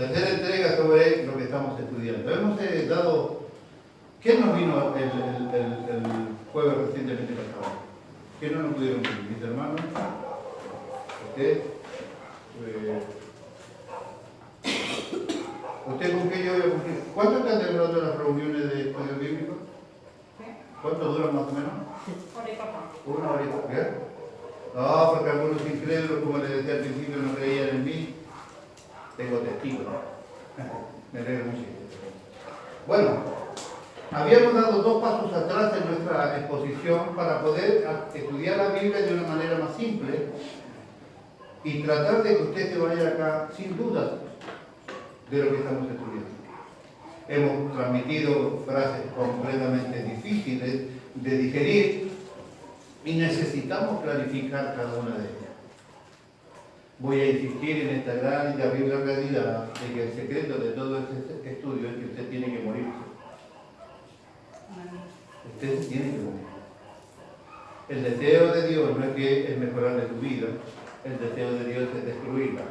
Tercera entrega sobre lo que estamos estudiando. Hemos dado... ¿Qué nos vino el jueves recientemente pasado? ¿Qué no nos pudieron venir? Mis hermanos, usted, ¿usted con qué yo voy a cumplir? ¿Cuánto están demorando las reuniones de estudio bíblico? ¿Cuánto duran más o menos? Una horita. ¿Bien? No, porque algunos incrédulos, como les decía al principio, no creían en mí. Tengo testigos, ¿no? Me alegro mucho. Bueno, habíamos dado 2 pasos atrás en nuestra exposición para poder estudiar la Biblia de una manera más simple y tratar de que usted se vaya acá sin dudas de lo que estamos estudiando. Hemos transmitido frases completamente difíciles de digerir y necesitamos clarificar cada una de ellas. Voy a insistir en esta gran y terrible realidad de que el secreto de todo este estudio es que usted tiene que morirse. Usted se tiene que morir. El deseo de Dios no es que es mejorarle tu vida, el deseo de Dios es destruirla.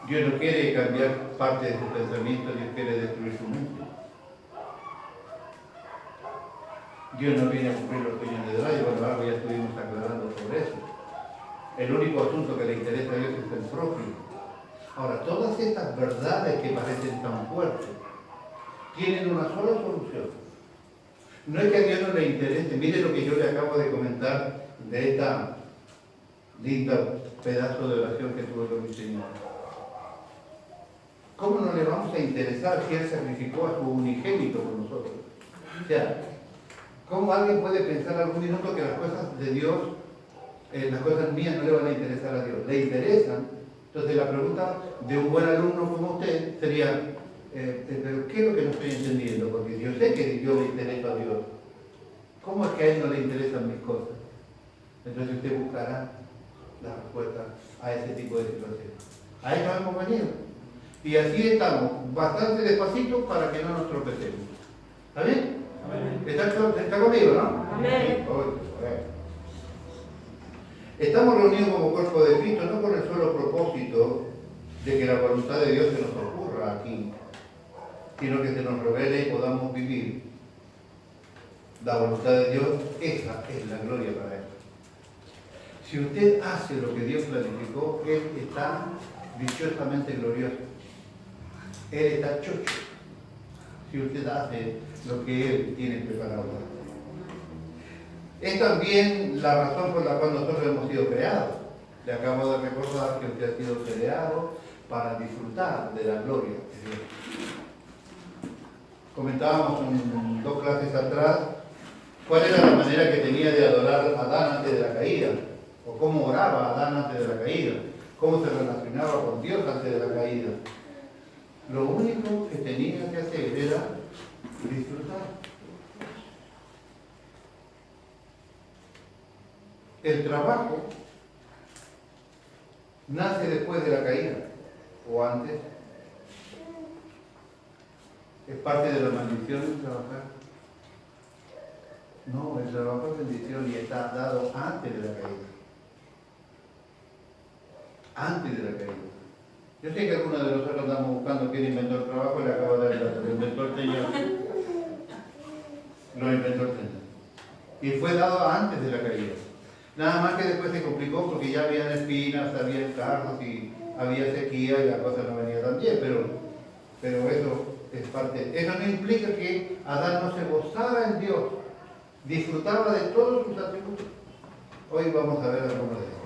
Dios no quiere cambiar parte de su pensamiento, Dios quiere destruir su mente. Dios no viene a cumplir los sueños de Dios, bueno, algo ya estuvimos aclarando sobre eso. El único asunto que le interesa a Dios es el prójimo. Ahora, todas estas verdades que parecen tan fuertes tienen una sola solución. No es que a Dios no le interese. Mire lo que yo le acabo de comentar de esta linda pedazo de oración que tuve con mi Señor. ¿Cómo no le vamos a interesar si Él sacrificó a su unigénito por nosotros? O sea, ¿cómo alguien puede pensar algún minuto que las cosas de Dios, las cosas mías no le van a interesar a Dios? Le interesan. Entonces la pregunta de un buen alumno como usted sería, pero ¿qué es lo que no estoy entendiendo? Porque yo sé que yo le intereso a Dios. ¿Cómo es que a Él no le interesan mis cosas? Entonces usted buscará la respuesta a ese tipo de situaciones. A eso hemos venido. Y así estamos, bastante despacito para que no nos tropecemos. ¿Está bien? ¿Está conmigo, no? Amén. Estamos reunidos como cuerpo de Cristo no con el solo propósito de que la voluntad de Dios se nos ocurra aquí, sino que se nos revele y podamos vivir la voluntad de Dios. Esa es la gloria para Él. Si usted hace lo que Dios planificó, Él está dichosamente glorioso. Él está chocho si usted hace lo que Él tiene preparado. Es también la razón por la cual nosotros hemos sido creados. Le acabo de recordar que usted ha sido creado para disfrutar de la gloria de Dios. Comentábamos en 2 clases atrás cuál era la manera que tenía de adorar a Adán antes de la caída, o cómo oraba Adán antes de la caída, cómo se relacionaba con Dios antes de la caída. Lo único que tenía que hacer era disfrutar. El trabajo nace después de la caída o antes. ¿Es parte de la maldición el trabajar? No, el trabajo es bendición y está dado antes de la caída. Antes de la caída. Yo sé que algunos de nosotros andamos buscando quién inventó el trabajo y le acabo de dar el dato. Lo inventó el Señor. Lo inventó el Señor. Y fue dado antes de la caída. Nada más que después se complicó porque ya habían espinas, había cardos y había sequía y la cosa no venía tan bien, pero eso es parte. Eso no implica que Adán no se gozara en Dios, disfrutaba de todos sus atributos. Hoy vamos a ver algunos de ellos.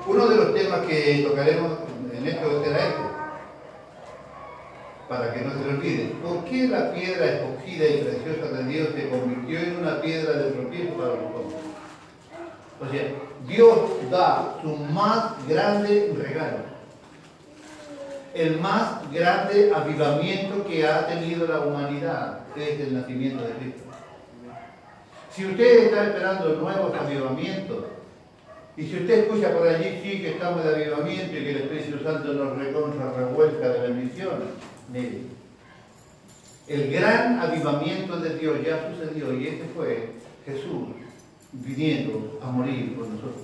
Uno de los temas que tocaremos en esto será este, para que no se le olvide. ¿Por qué la piedra escogida y preciosa de Dios se convirtió en una piedra de tropiezo para los hombres? O sea, Dios da su más grande regalo, el más grande avivamiento que ha tenido la humanidad, es el nacimiento de Cristo. Si usted está esperando nuevos avivamientos, y si usted escucha por allí, sí, que estamos de avivamiento y que el Espíritu Santo nos revuelca de bendiciones, mire, el gran avivamiento de Dios ya sucedió y este fue Jesús viniendo a morir por nosotros.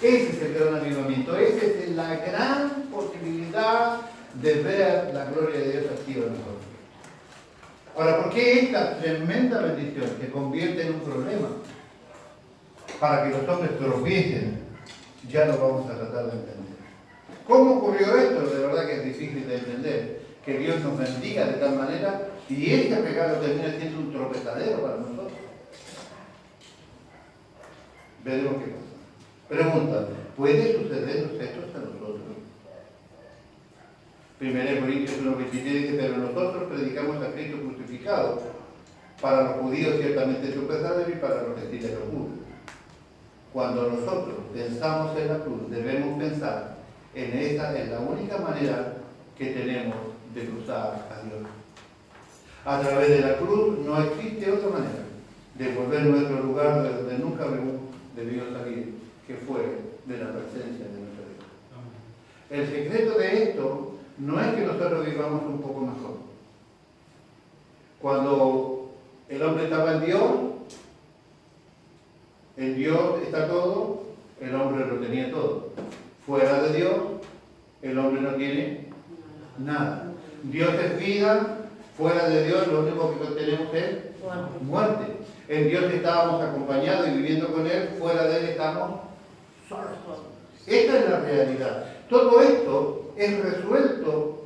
Ese es el gran avivamiento, esa es la gran posibilidad de ver la gloria de Dios activa en nosotros. Ahora, ¿por qué esta tremenda bendición se convierte en un problema? Para que los hombres tropiecen, ya lo vamos a tratar de entender. ¿Cómo ocurrió esto? De verdad que es difícil de entender. Que Dios nos bendiga de tal manera y este pecado termina siendo un tropezadero para nosotros. Veremos qué pasa. Pregunta, ¿puede sucedernos esto a nosotros? 1 Corintios 1:23 dice, pero nosotros predicamos a Cristo crucificado. Para los judíos ciertamente es tropezadero y para los gentiles locura. Cuando nosotros pensamos en la cruz, debemos pensar en esa, es la única manera que tenemos de cruzar a Dios. A través de la cruz no existe otra manera de volver a nuestro lugar de donde nunca debió salir, que fue de la presencia de nuestro Dios. El secreto de esto no es que nosotros vivamos un poco mejor. Cuando el hombre estaba en Dios está todo, el hombre lo tenía todo. Fuera de Dios, el hombre no tiene nada. Dios es vida, fuera de Dios lo único que tenemos es muerte. En Dios estábamos acompañados y viviendo con Él, fuera de Él estamos solos. Esta es la realidad. Todo esto es resuelto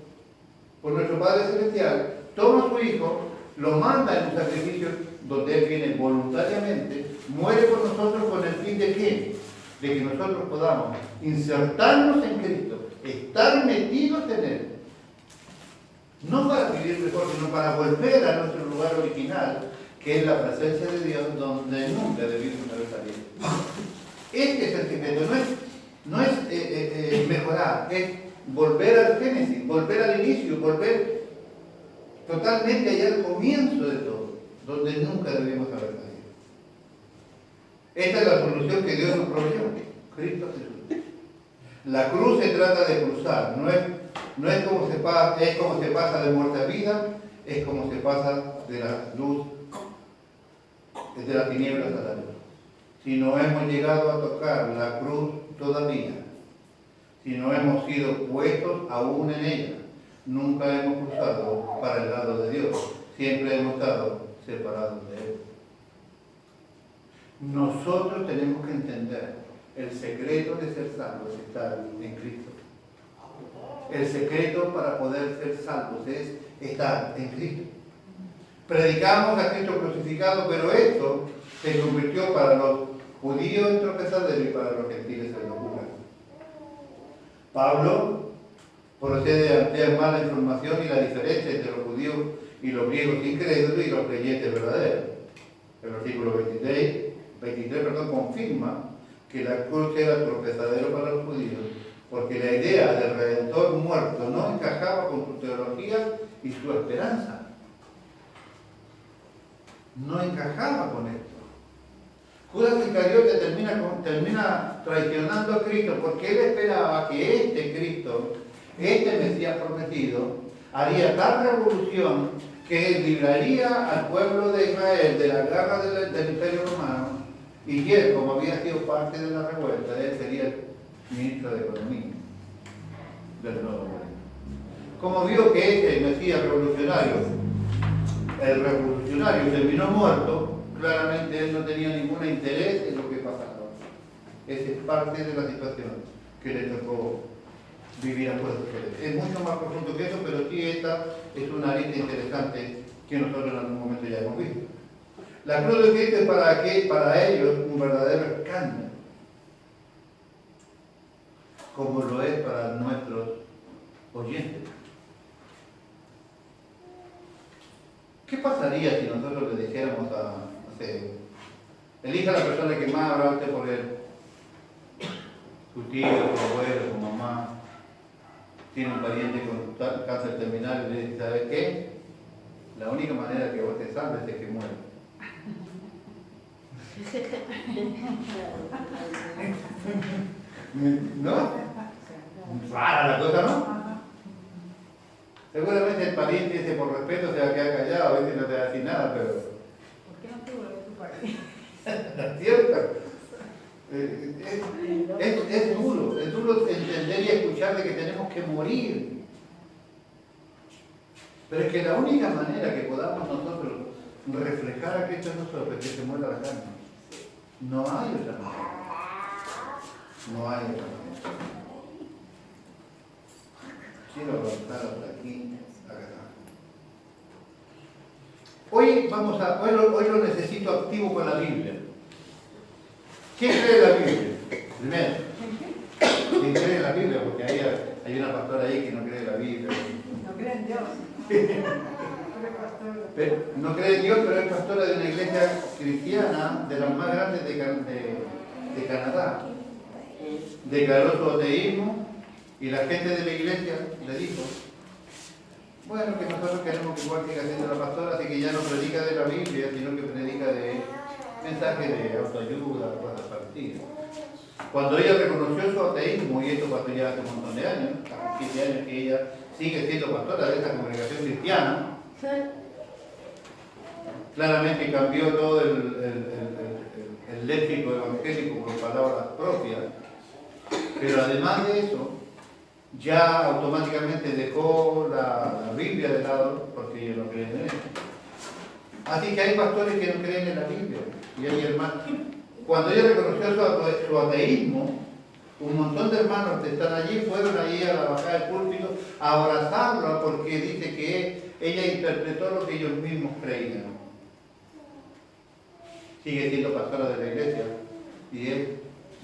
por nuestro Padre Celestial. Toma a su Hijo, lo manda en un sacrificio donde Él viene voluntariamente, muere por nosotros con el fin de ¿qué? De que nosotros podamos insertarnos en Cristo, estar metidos en Él. No para vivir mejor, sino para volver a nuestro lugar original, que es la presencia de Dios, donde nunca debimos haber salido. Este es el secreto, no es mejorar, es volver al génesis, volver al inicio, volver totalmente allá al comienzo de todo, donde nunca debimos haber salido. Esta es la solución que Dios nos proveyó, Cristo Jesús. La cruz se trata de cruzar, no es como se pasa de muerte a vida, es como se pasa de la luz, de las tinieblas a la luz. Si no hemos llegado a tocar la cruz todavía, si no hemos sido puestos aún en ella, nunca hemos cruzado para el lado de Dios, siempre hemos estado separados de Él. Nosotros tenemos que entender el secreto de ser salvos es estar en Cristo. El secreto para poder ser salvos es estar en Cristo. Predicamos a Cristo crucificado, pero esto se convirtió para los judíos en tropezadero y para los gentiles en locura. Pablo procede a ampliar más la información y la diferencia entre los judíos y los griegos incrédulos y los creyentes verdaderos. El versículo 23 confirma que la cruz era tropezadero para los judíos, porque la idea del Redentor muerto no encajaba con su teología y su esperanza. No encajaba con esto. Judas Iscariote termina traicionando a Cristo porque él esperaba que este Cristo, este Mesías prometido, haría tal revolución que libraría al pueblo de Israel de la garra del Imperio Romano, y él, como había sido parte de la revuelta, él sería el ministro de Economía del nuevo reino. Como vio que este Mesías revolucionario, el revolucionario terminó muerto, claramente él no tenía ningún interés en lo que pasaba. Esa es parte de la situación que le tocó vivir a Judas. Es mucho más profundo que eso, pero sí esta es una arista interesante que nosotros en algún momento ya hemos visto. La cruz de Cristo es para ellos un verdadero escándalo, como lo es para nuestros oyentes. ¿Qué pasaría si nosotros le dijéramos elija a la persona que más habrá usted por él? Su tío, su abuelo, su mamá, tiene un pariente con cáncer terminal y le dice, ¿sabes qué? La única manera que vos te salves es que mueras. ¿No? Rara la cosa, ¿no? Seguramente el pariente ese por respeto se va a quedar callado, a veces no te va a decir nada, pero... ¿Por qué no te vuelves tu pariente? ¿Es cierto? Es duro entender y escuchar de que tenemos que morir. Pero es que la única manera que podamos nosotros reflejar a Cristo en nosotros es que se muera la carne. No hay otra manera. No hay otra manera. Quiero avanzar hasta aquí, acá. Hoy lo necesito activo con la Biblia. ¿Quién cree en la Biblia? Primero. ¿Quién cree en la Biblia? Porque hay una pastora ahí que no cree en la Biblia. No cree en Dios. No cree en Dios, pero es pastora de una iglesia cristiana de las más grandes de Canadá. Declaró su ateísmo y la gente de la iglesia le dijo, bueno, que nosotros queremos que igual siga siendo la pastora, así que ya no predica de la Biblia, sino que predica de mensajes de autoayuda, cosas parecidas. Cuando ella reconoció su ateísmo, y esto pasó ya hace un montón de años, hace 7 años que ella sigue siendo pastora de esa congregación cristiana, claramente cambió todo el léxico evangélico con palabras propias, pero además de eso, ya automáticamente dejó la Biblia de lado porque ellos no creen en eso. Así que hay pastores que no creen en la Biblia y hay hermanos. Cuando ella reconoció su ateísmo, un montón de hermanos que están allí fueron allí a la bajada del púlpito a abrazarla porque dice que ella interpretó lo que ellos mismos creían. Sigue siendo pastora de la iglesia y es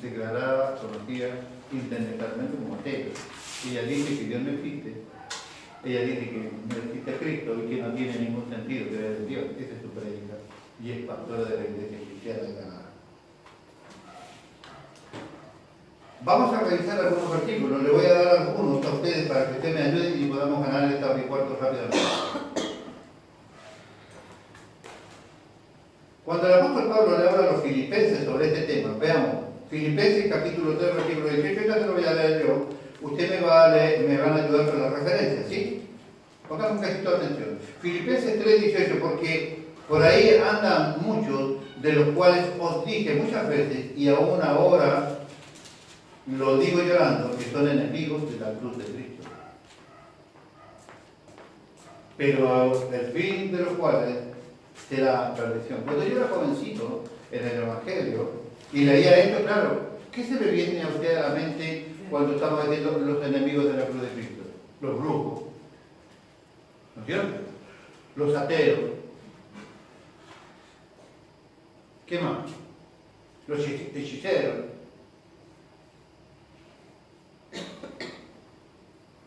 declarada, conocida internacionalmente como atea. Ella dice que Dios no existe. Ella dice que no existe Cristo y que no tiene ningún sentido creer en Dios. Esa es su prédica. Y es pastora de la iglesia cristiana de Canadá. Vamos a revisar algunos artículos. Le voy a dar algunos a ustedes para que ustedes me ayuden y podamos ganar esta cuarto rápidamente. Cuando el apóstol Pablo le habla a los filipenses sobre este tema, veamos, Filipenses capítulo 3, versículo 18, ya te lo voy a leer yo, usted me van a ayudar con la referencia, ¿sí? Pongamos un cachito de atención. Filipenses 3, 18, porque por ahí andan muchos, de los cuales os dije muchas veces, y aún ahora lo digo llorando, que son enemigos de la cruz de Cristo. Pero el fin de los cuales será perdición. Cuando yo era jovencito en el Evangelio y leía esto, claro, ¿qué se me viene a usted a la mente cuando estamos diciendo los enemigos de la cruz de Cristo? Los brujos, ¿no es cierto? Los ateos. ¿Qué más? Los hechiceros.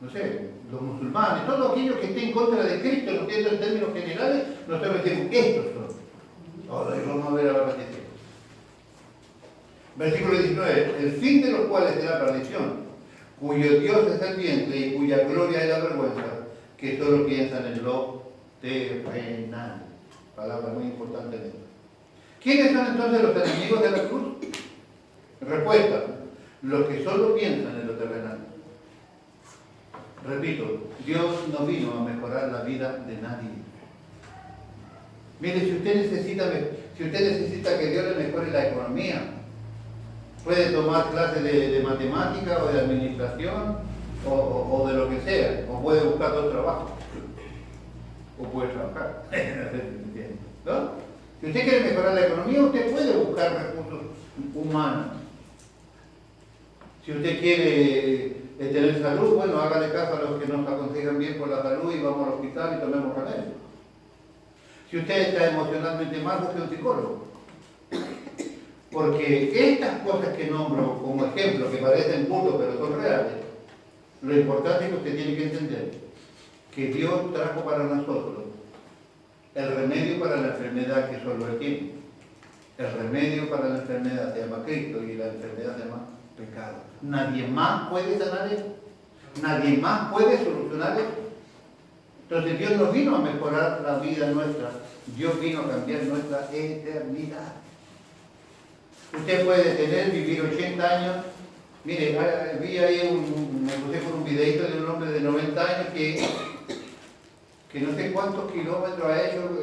No sé, los musulmanes, todo aquello que esté en contra de Cristo, ¿no entiendo? En términos generales, nosotros decimos, estos son. Ahora vamos a ver ahora qué es. Versículo 19, el fin de los cuales será perdición, cuyo Dios es el vientre y cuya gloria es la vergüenza, que solo piensan en lo terrenal. Palabra muy importante en esto. ¿Quiénes son entonces los enemigos de la cruz? Respuesta, los que solo piensan en lo terrenal. Repito, Dios no vino a mejorar la vida de nadie. Mire, si usted necesita que Dios le mejore la economía, puede tomar clases de matemática o de administración o de lo que sea, o puede buscar otro trabajo, o puede trabajar. ¿No? Si usted quiere mejorar la economía, usted puede buscar recursos humanos. Si usted quiere tener salud, bueno, hágale caso a los que nos aconsejan bien por la salud y vamos al hospital y tomemos remedio. Si usted está emocionalmente mal, busque un psicólogo. Porque estas cosas que nombro como ejemplo, que parecen putos pero son reales, lo importante es que usted tiene que entender que Dios trajo para nosotros el remedio para la enfermedad que solo Él tiene. El remedio para la enfermedad se llama Cristo y la enfermedad se llama pecado. Nadie más puede sanar eso. Nadie más puede solucionar eso. Entonces Dios no vino a mejorar la vida nuestra. Dios vino a cambiar nuestra eternidad. Usted puede vivir 80 años. Mire, vi ahí me puse por un videito de un hombre de 90 años que no sé cuántos kilómetros ha hecho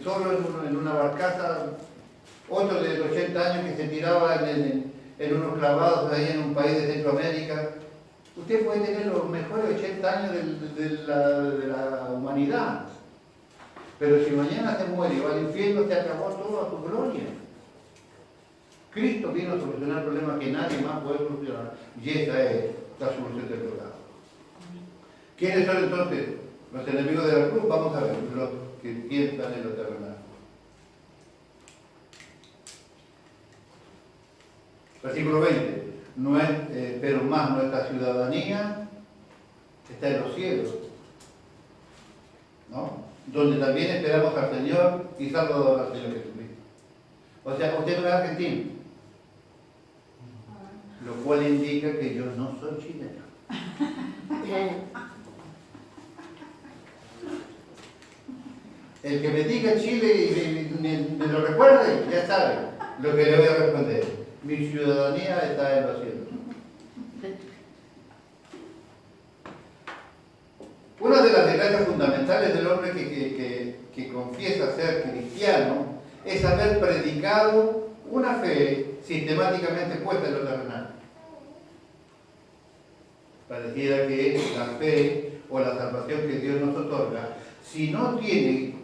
solo en una barcaza otro de 80 años que se tiraba en unos clavados ahí en un país de Centroamérica. Usted puede tener los mejores 80 años de la humanidad, pero si mañana se muere y va al infierno, se acabó toda su gloria. Cristo vino a solucionar problemas que nadie más puede solucionar, y esa es la solución del pecado. ¿Quiénes son entonces los enemigos de la cruz? Vamos a ver, los que piensan en lo terrenal. Versículo 20. Pero más nuestra ciudadanía está en los cielos, ¿no? Donde también esperamos al Señor y Salvador, al Señor Jesucristo. O sea, usted no es argentino, lo cual indica que yo no soy chileno. El que me diga Chile y me lo recuerde, ya sabe lo que le voy a responder. Mi ciudadanía está en los cielos. Una de las desgracias fundamentales del hombre que confiesa ser cristiano es haber predicado una fe sistemáticamente puesta en lo terrenal. Pareciera que la fe o la salvación que Dios nos otorga, si no viene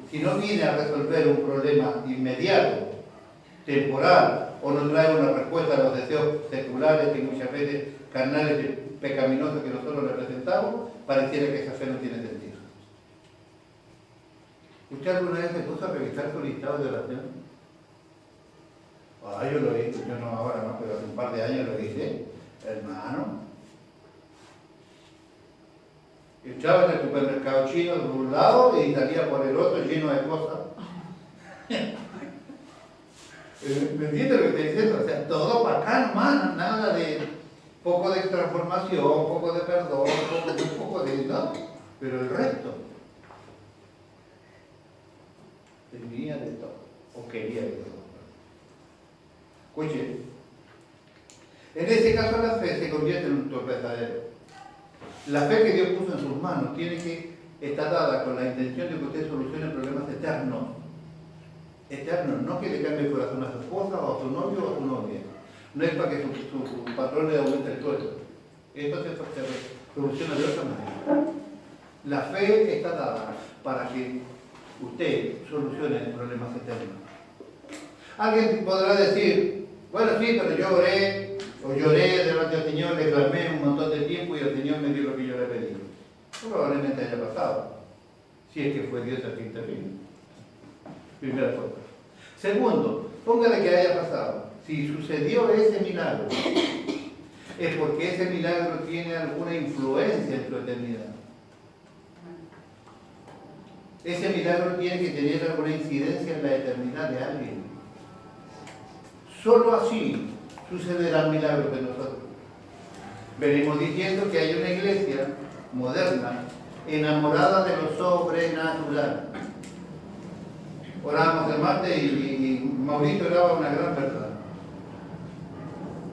a resolver un problema inmediato, temporal, o no trae una respuesta a los deseos seculares y muchas veces carnales y pecaminosos que nosotros representamos, pareciera que esa fe no tiene sentido. ¿Usted alguna vez se puso a revisar su listado de oración? Yo lo hice, yo no ahora no, pero hace un par de años lo hice, hermano. Echaba en el supermercado chino por un lado y salía por el otro lleno de cosas. ¿Me entiende lo que estoy diciendo? O sea, todo para acá nomás, nada de poco de transformación, poco de perdón, poco de no, pero el resto tenía de todo, o quería de todo. Escuche, en ese caso la fe se convierte en un tropezadero. La fe que Dios puso en sus manos tiene que estar dada con la intención de que usted solucione problemas eternos. Eternos, no que le cambie el corazón a su esposa o a su novio o a su novia. No es para que su patrón le aumente el sueldo. Esto se soluciona de otra manera. La fe está dada para que usted solucione problemas eternos. Alguien podrá decir, bueno, sí, pero yo oré, o lloré delante del Señor, le clamé un montón de tiempo y el Señor me dio lo que yo le pedí. Probablemente haya pasado, si es que fue Dios el que intervino. Primera cosa. Segundo, póngale que haya pasado. Si sucedió ese milagro, es porque ese milagro tiene alguna influencia en su eternidad. Ese milagro tiene que tener alguna incidencia en la eternidad de alguien. Solo así sucederán milagros de nosotros. Venimos diciendo que hay una iglesia moderna enamorada de lo sobrenatural. Oramos el martes y Mauricio oraba una gran verdad.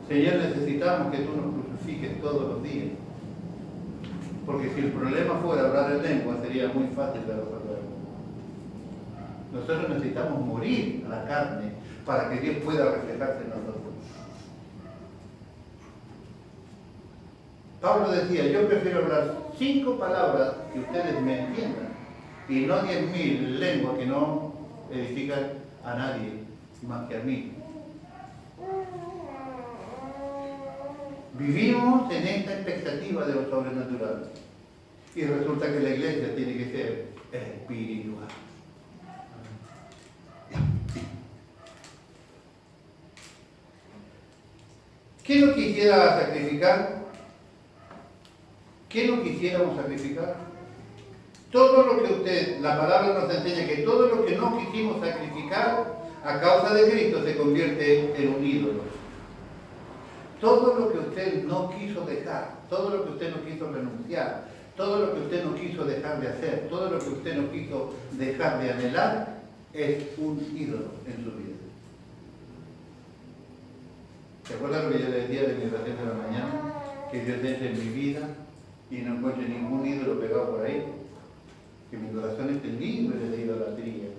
Señor, necesitamos que tú nos crucifiques todos los días. Porque si el problema fuera hablar en lengua, sería muy fácil de resolver. Nosotros necesitamos morir a la carne para que Dios pueda reflejarse en nosotros. Pablo decía, yo prefiero hablar 5 palabras que ustedes me entiendan y no 10.000 lenguas que no edifican a nadie más que a mí. Vivimos en esta expectativa de lo sobrenatural y resulta que la iglesia tiene que ser espiritual. ¿Qué no quisiera sacrificar? ¿Qué no quisiéramos sacrificar? Todo lo que usted, la palabra nos enseña que todo lo que no quisimos sacrificar a causa de Cristo se convierte en un ídolo. Todo lo que usted no quiso dejar, todo lo que usted no quiso renunciar, todo lo que usted no quiso dejar de hacer, todo lo que usted no quiso dejar de anhelar, es un ídolo en su vida. ¿Se acuerdan lo que yo le decía de mi oración de la mañana? Que Dios entre en mi vida y no encuentre ningún ídolo pegado por ahí. Que mi corazón esté libre de idolatría.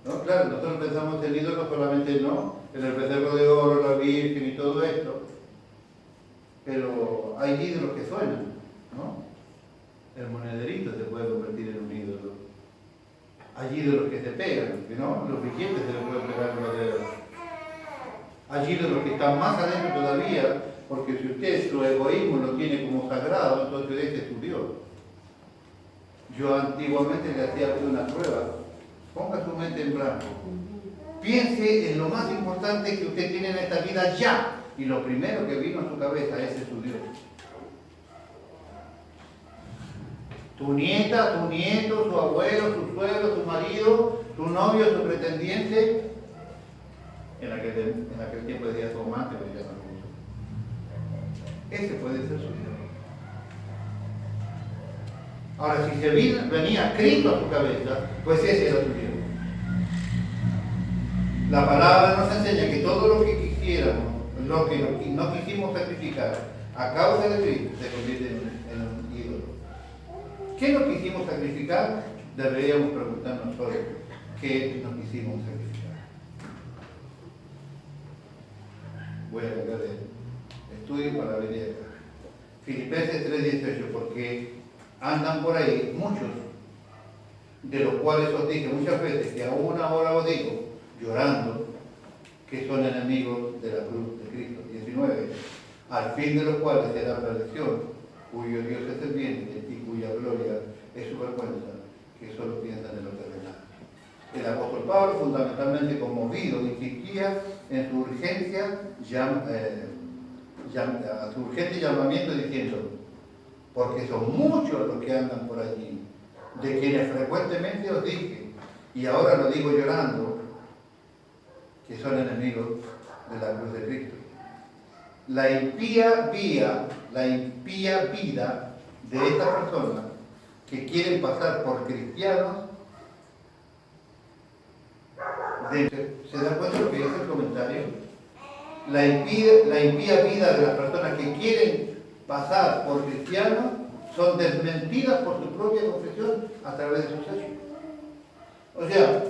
¿no? Claro, nosotros pensamos en ídolos solamente no, en el becerro de oro, la Virgen y todo esto, pero hay ídolos que suenan, ¿no? El monederito se puede convertir en un ídolo. Hay ídolos que se pegan, ¿no? Los billetes se les pueden pegar en los dedos. Hay ídolos que están más adentro todavía, porque si usted su egoísmo lo tiene como sagrado, entonces ese es su Dios. Yo antiguamente le hacía una prueba. Ponga su mente en blanco. Piense en lo más importante que usted tiene en esta vida ya. Y lo primero que vino a su cabeza, ese es su Dios. Tu nieta, tu nieto, su abuelo, su suegro, su marido, tu novio, su pretendiente. En aquel tiempo decía su amante, pero ya no lo uso. Ese puede ser su Dios. Ahora, si venía Cristo a su cabeza, pues ese era su Dios. La palabra nos enseña que todo lo que quisiéramos, lo que no quisimos sacrificar a causa de Cristo, se convierte en un ídolo. ¿Qué no quisimos sacrificar? Deberíamos preguntarnos hoy, ¿qué no quisimos sacrificar? Voy a cargar el estudio para venir acá. Filipenses 3:18, porque andan por ahí muchos, de los cuales os dije muchas veces, que aún ahora os digo, llorando, que son enemigos de la cruz de Cristo. 19, al fin de los cuales será perdición, cuyo Dios es el vientre y cuya gloria es su vergüenza, que solo piensan en lo terrenal. El apóstol Pablo, fundamentalmente conmovido, insistía en su urgencia, a su urgente llamamiento diciendo, porque son muchos los que andan por allí, de quienes frecuentemente os dije, y ahora lo digo llorando, que son enemigos de la cruz de Cristo. La impía vida de estas personas que quieren pasar por cristianos, ¿se dan cuenta lo que dice el comentario? La impía vida de las personas que quieren pasar por cristianos son desmentidas por su propia confesión a través de sus hechos. O sea,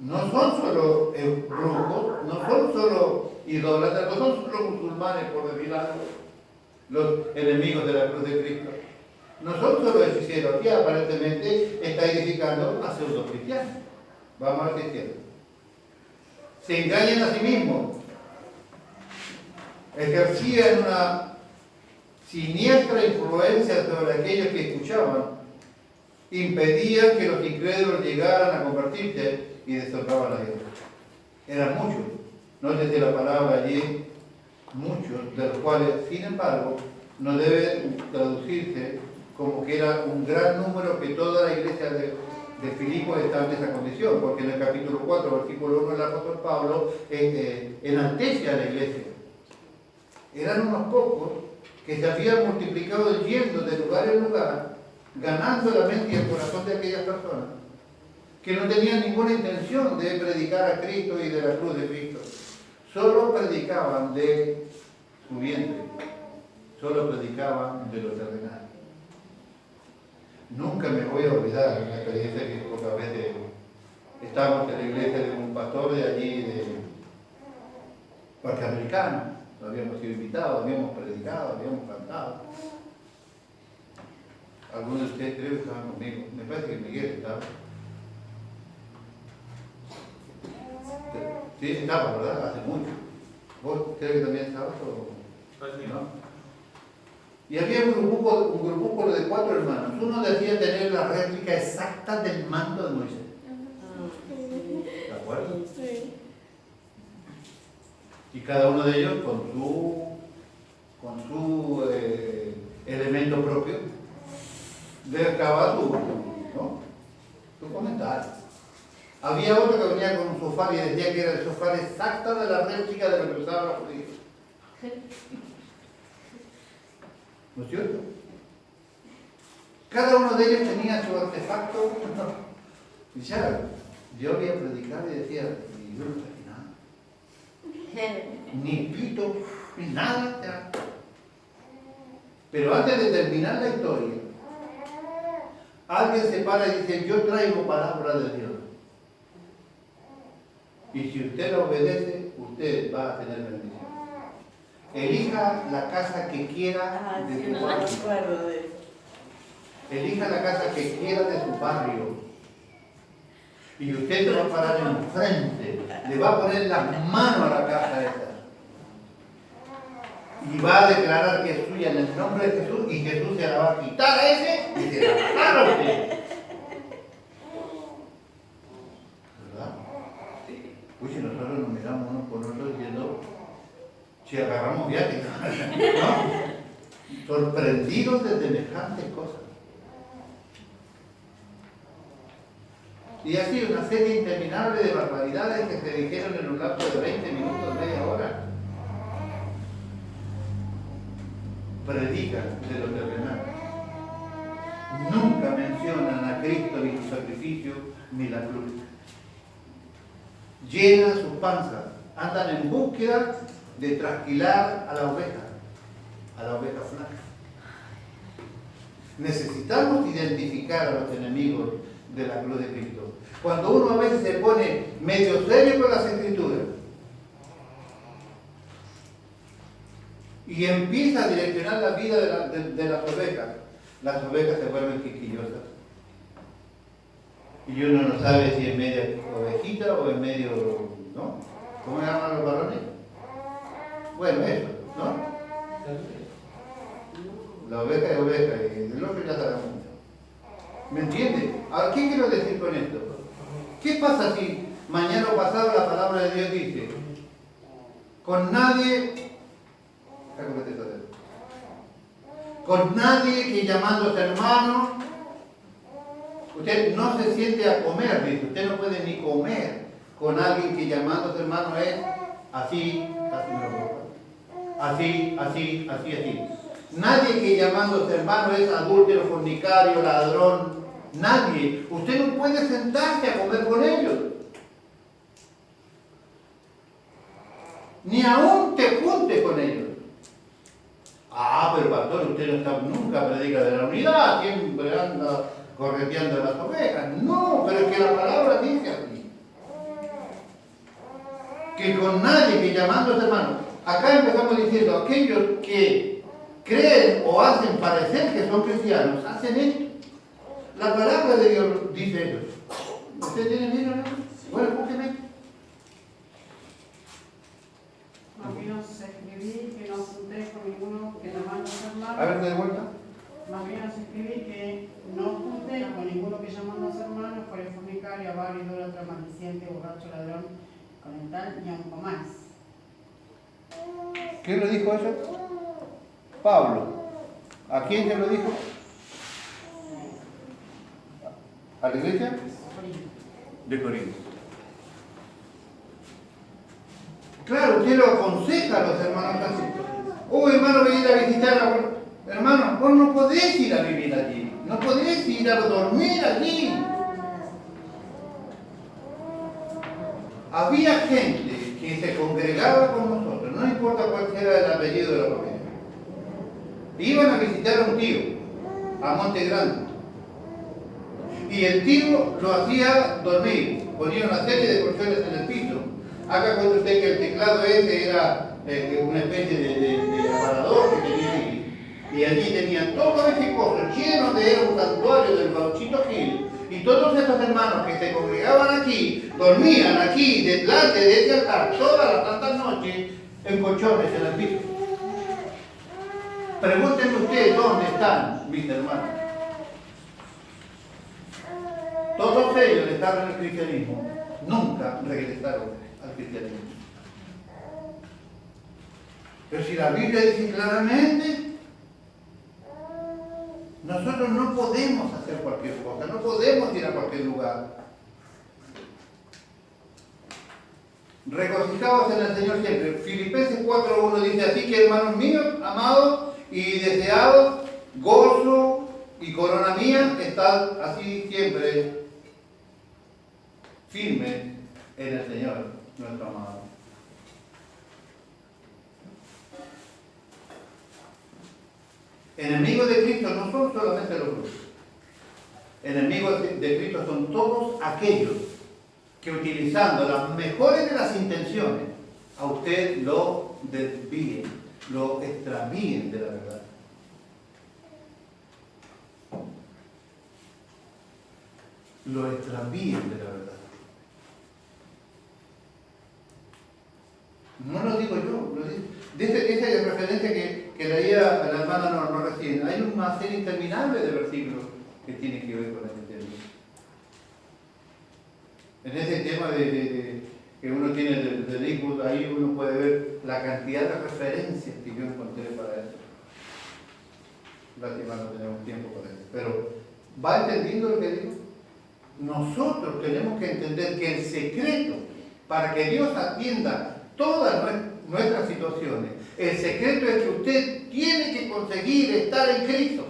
no son solo brujos, no son solo idólatras, no son solo musulmanes, por decir algo, los enemigos de la cruz de Cristo. No son solo hechiceros, que aparentemente está edificando a pseudo cristianos. Vamos a ver qué entienden. Se engañan a sí mismos. Ejercían una siniestra influencia sobre aquellos que escuchaban. Impedían que los incrédulos llegaran a convertirse y deshonraban a Dios. Eran muchos. No desde la palabra allí, muchos, de los cuales, sin embargo, no debe traducirse como que era un gran número, que toda la iglesia de Filipos está en esa condición, porque en el capítulo 4, versículo 1, el apóstol Pablo enaltece a la iglesia. Eran unos pocos que se habían multiplicado yendo de lugar en lugar, ganando la mente y el corazón de aquellas personas, que no tenían ninguna intención de predicar a Cristo y de la cruz de Cristo. Solo predicaban de su vientre, solo predicaban de lo terrenal. Nunca me voy a olvidar una experiencia que otra vez estábamos en la iglesia de un pastor de allí, de Parque Americano. Habíamos sido invitados, habíamos predicado, habíamos cantado. Algunos de ustedes creo que estaban conmigo. Me parece que Miguel estaba. Sí, estaba, ¿verdad? Hace mucho. ¿Vos crees que también estabas o no? Y había un grupúsculo de 4 hermanos. Uno decía tener la réplica exacta del manto de Moisés. ¿De acuerdo? Sí. Y cada uno de ellos con su elemento propio destacaba su comentario. Había otro que venía con un sofá y decía que era el sofá exacto de la réplica de lo que usaban los judíos. ¿No es cierto? Cada uno de ellos tenía su artefacto. Y ya, yo había predicado y decía, y yo no traje nada. Ni pito, ni nada. Ya. Pero antes de terminar la historia, alguien se para y dice, yo traigo palabra de Dios. Y si usted la obedece, usted va a tener bendición. Elija la casa que quiera de su barrio. Elija la casa que quiera de su barrio. Y usted se va a parar enfrente, le va a poner las manos a la casa esa. Y va a declarar que es suya en el nombre de Jesús, y Jesús se la va a quitar a ese y se la va a dar a usted. ¿Verdad? Pues si nosotros nos miramos unos por otros diciendo, si agarramos viajes, ¿no? Sorprendidos de semejantes cosas. Y así una serie interminable de barbaridades que se dijeron en un lapso de 20 minutos, media hora. Predican de lo terrenal. Nunca mencionan a Cristo ni su sacrificio ni la cruz. Llenan sus panzas, andan en búsqueda de trasquilar a la oveja flaca. Necesitamos identificar a los enemigos de la cruz de Cristo. Cuando uno a veces se pone medio serio con las Escrituras y empieza a direccionar la vida de las ovejas se vuelven quisquillosas. Y uno no sabe si es media ovejita o es medio, ¿no? ¿Cómo se llaman los varones? Bueno, eso, ¿no? La oveja es oveja y el otro ya sabe mucho. ¿Me entiende? Ahora, ¿qué quiero decir con esto? ¿Qué pasa si mañana o pasado la palabra de Dios dice, con nadie que llamándose hermano, usted no se siente a comer, dice, usted no puede ni comer con alguien que llamándose hermano es así, así. Nadie que llamándose hermano es adúltero, fornicario, ladrón, nadie. Usted no puede sentarse a comer con ellos. Ni aún te junte con ellos. Ah, pero pastor, usted nunca predica de la unidad, siempre anda correteando las ovejas. No, pero es que la palabra dice así. Que con nadie que llamándose hermano. Acá empezamos diciendo, aquellos que creen o hacen parecer que son cristianos, hacen esto. La palabra de Dios dice eso. ¿Usted tiene miedo, no? Bueno, búsqueme. Más bien os escribí que no os juntéis con ninguno que llamándose hermano. A ver, de vuelta. Más bien os escribí que no os juntéis con ninguno que llamándose hermano, por el fornicario, avaro, idólatra, maldiciente, borracho, ladrón, con el tal y aun comáis. ¿Quién le dijo eso? Pablo. ¿A quién se lo dijo? ¿A la iglesia? De Corinto. Claro, usted lo aconseja a los hermanos así. Hermano, voy a ir a visitar a... Hermano, vos no podés ir a vivir allí. No podés ir a dormir allí. Había gente que se congregaba con nosotros, no importa cuál sea el apellido de la familia. Iban a visitar a un tío, a Monte Grande. Y el tío lo hacía dormir, ponía una serie de colchones en el piso. Acá cuenta usted que el teclado ese era una especie de aparador que tenía ahí. Y allí tenía todo ese coso lleno de un santuario del Gauchito Gil. Y todos esos hermanos que se congregaban aquí, dormían aquí, delante de ese altar, todas las tantas noches, en colchones en el piso. Pregúntenme ustedes dónde están mis hermanos. Todos ellos estaban en el cristianismo, nunca regresaron al cristianismo. Pero si la Biblia dice claramente, nosotros no podemos hacer cualquier cosa, no podemos ir a cualquier lugar. Regocijaos en el Señor siempre. Filipenses 4:1 dice así que, hermanos míos, amados y deseados, gozo y corona mía, estad así siempre firme en el Señor, nuestro amado. Enemigos de Cristo no son solamente los grupos. Enemigos de Cristo son todos aquellos que utilizando las mejores de las intenciones, a usted lo desvíen, lo extravíen de la verdad. Lo extravíen de la verdad. No lo digo yo, lo digo. Esa referencia que leía la hermana no recién, hay una serie interminable de versículos que tienen que ver con este tema. En ese tema que uno tiene del Likud, ahí uno puede ver la cantidad de referencias que yo encontré para eso. Lástima no tenemos tiempo para eso. Pero, ¿va entendiendo lo que digo? Nosotros tenemos que entender que el secreto para que Dios atienda todas nuestras situaciones, el secreto es que usted tiene que conseguir estar en Cristo.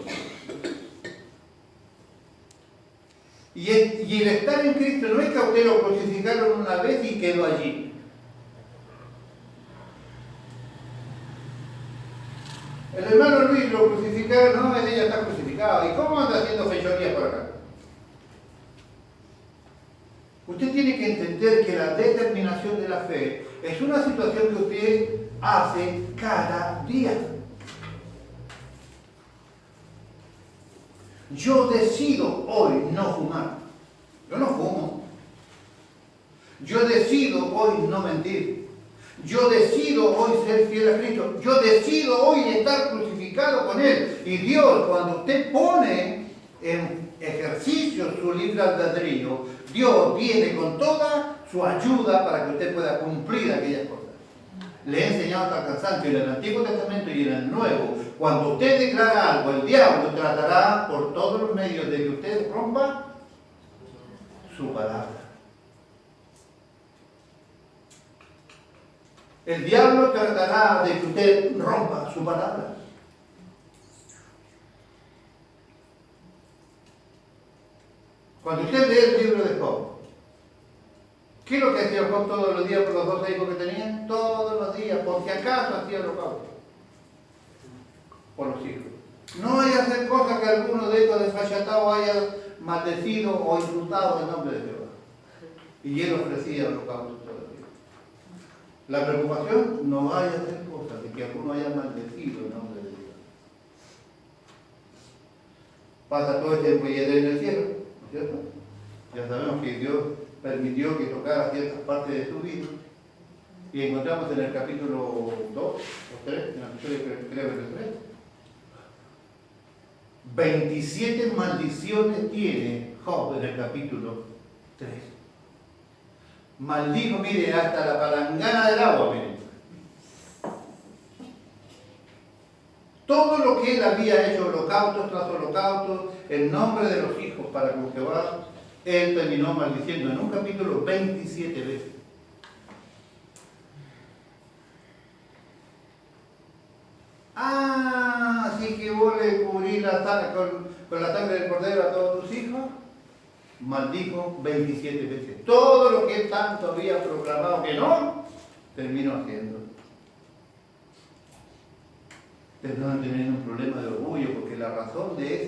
Y el estar en Cristo no es que a usted lo crucificaron una vez y quedó allí. El hermano Luis lo crucificaron, no, ese ya está crucificado. ¿Y cómo anda haciendo fechorías por acá? Usted tiene que entender que la determinación de la fe es una situación que usted hace cada día. Yo decido hoy no fumar. Yo no fumo. Yo decido hoy no mentir. Yo decido hoy ser fiel a Cristo. Yo decido hoy estar crucificado con Él. Y Dios, cuando usted pone en ejercicio su libre albedrío, Dios viene con toda su ayuda para que usted pueda cumplir aquellas cosas. Le he enseñado hasta el cansancio en el Antiguo Testamento y en el Nuevo. Cuando usted declara algo, el diablo tratará por todos los medios de que usted rompa su palabra. El diablo tratará de que usted rompa su palabra. Cuando usted lee el libro de Job, ¿qué es lo que hacía Job todos los días por los 12 hijos que tenía? Todos los días, porque acaso hacía holocausto por los hijos. No vaya a hacer cosas que alguno de estos desfachatados haya maldecido o insultado el nombre de Jehová. Y él ofrecía holocausto todos los días. La preocupación, no vaya a hacer cosas de que alguno haya maldecido el nombre de Dios. Pasa todo el tiempo y él en el cielo, ¿no es cierto? Ya sabemos que Dios permitió que tocara ciertas partes de su vida. Y encontramos en el capítulo 2 o 3, en la historia creo que es el 3, 27 maldiciones tiene Job en el capítulo 3. Maldijo, mire, hasta la palangana del agua, mire. Todo lo que él había hecho, holocaustos tras holocaustos, en nombre de los hijos para con Jehová, él terminó maldiciendo en un capítulo 27 veces. Ah, así que vos le cubrís con la sangre del cordero a todos tus hijos. Maldijo 27 veces. Todo lo que él tanto había proclamado que no, terminó haciendo. Terminó teniendo un problema de orgullo, porque la razón de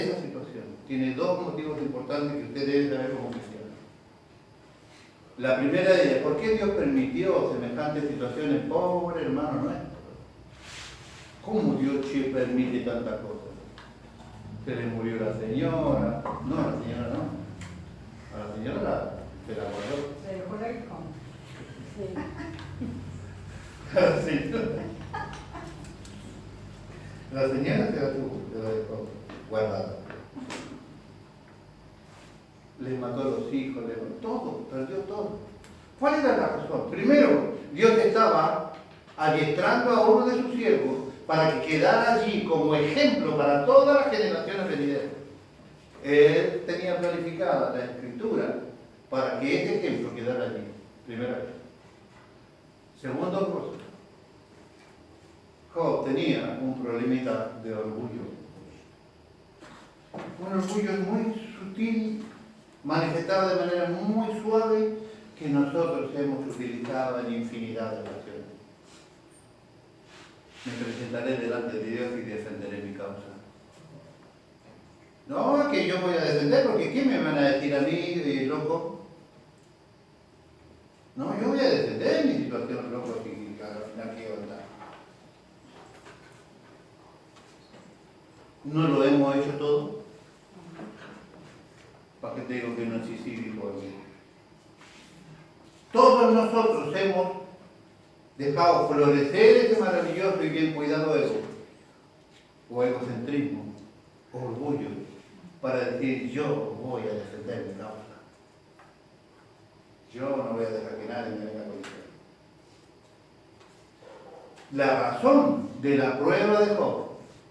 esa situación tiene dos motivos importantes que usted debe saber como cristiano. La primera de ellas, ¿por qué Dios permitió semejantes situaciones? Pobre hermano nuestro. ¿Cómo Dios permite tantas cosas? Se le murió la señora. No, a la señora no. A la señora se la guardó. Se dejó la hija. Sí. La señora se la tuvo, se la dejó guardada. Le mató a los hijos, le mató todo, perdió todo. ¿Cuál era la razón? Primero, Dios estaba adiestrando a uno de sus siervos para que quedara allí como ejemplo para todas las generaciones venideras. Él tenía planificada la escritura para que ese ejemplo quedara allí. Primera vez. Segunda cosa, Job tenía un problemita de orgullo. Un orgullo muy sutil, manifestado de manera muy suave, que nosotros hemos utilizado en infinidad de ocasiones. Me presentaré delante de Dios y defenderé mi causa. No, que yo voy a defender, porque ¿qué me van a decir a mí, loco? No, yo voy a defender mi situación, loco, y al final quiero andar. ¿No lo hemos hecho todo? ¿Para qué te digo que no es cívico aquí? Todos nosotros hemos dejado florecer ese maravilloso y bien cuidado ego, o egocentrismo, o orgullo, para decir yo voy a defender mi causa. Yo no voy a dejar que nadie me venga a condicionar. La razón de la prueba de Job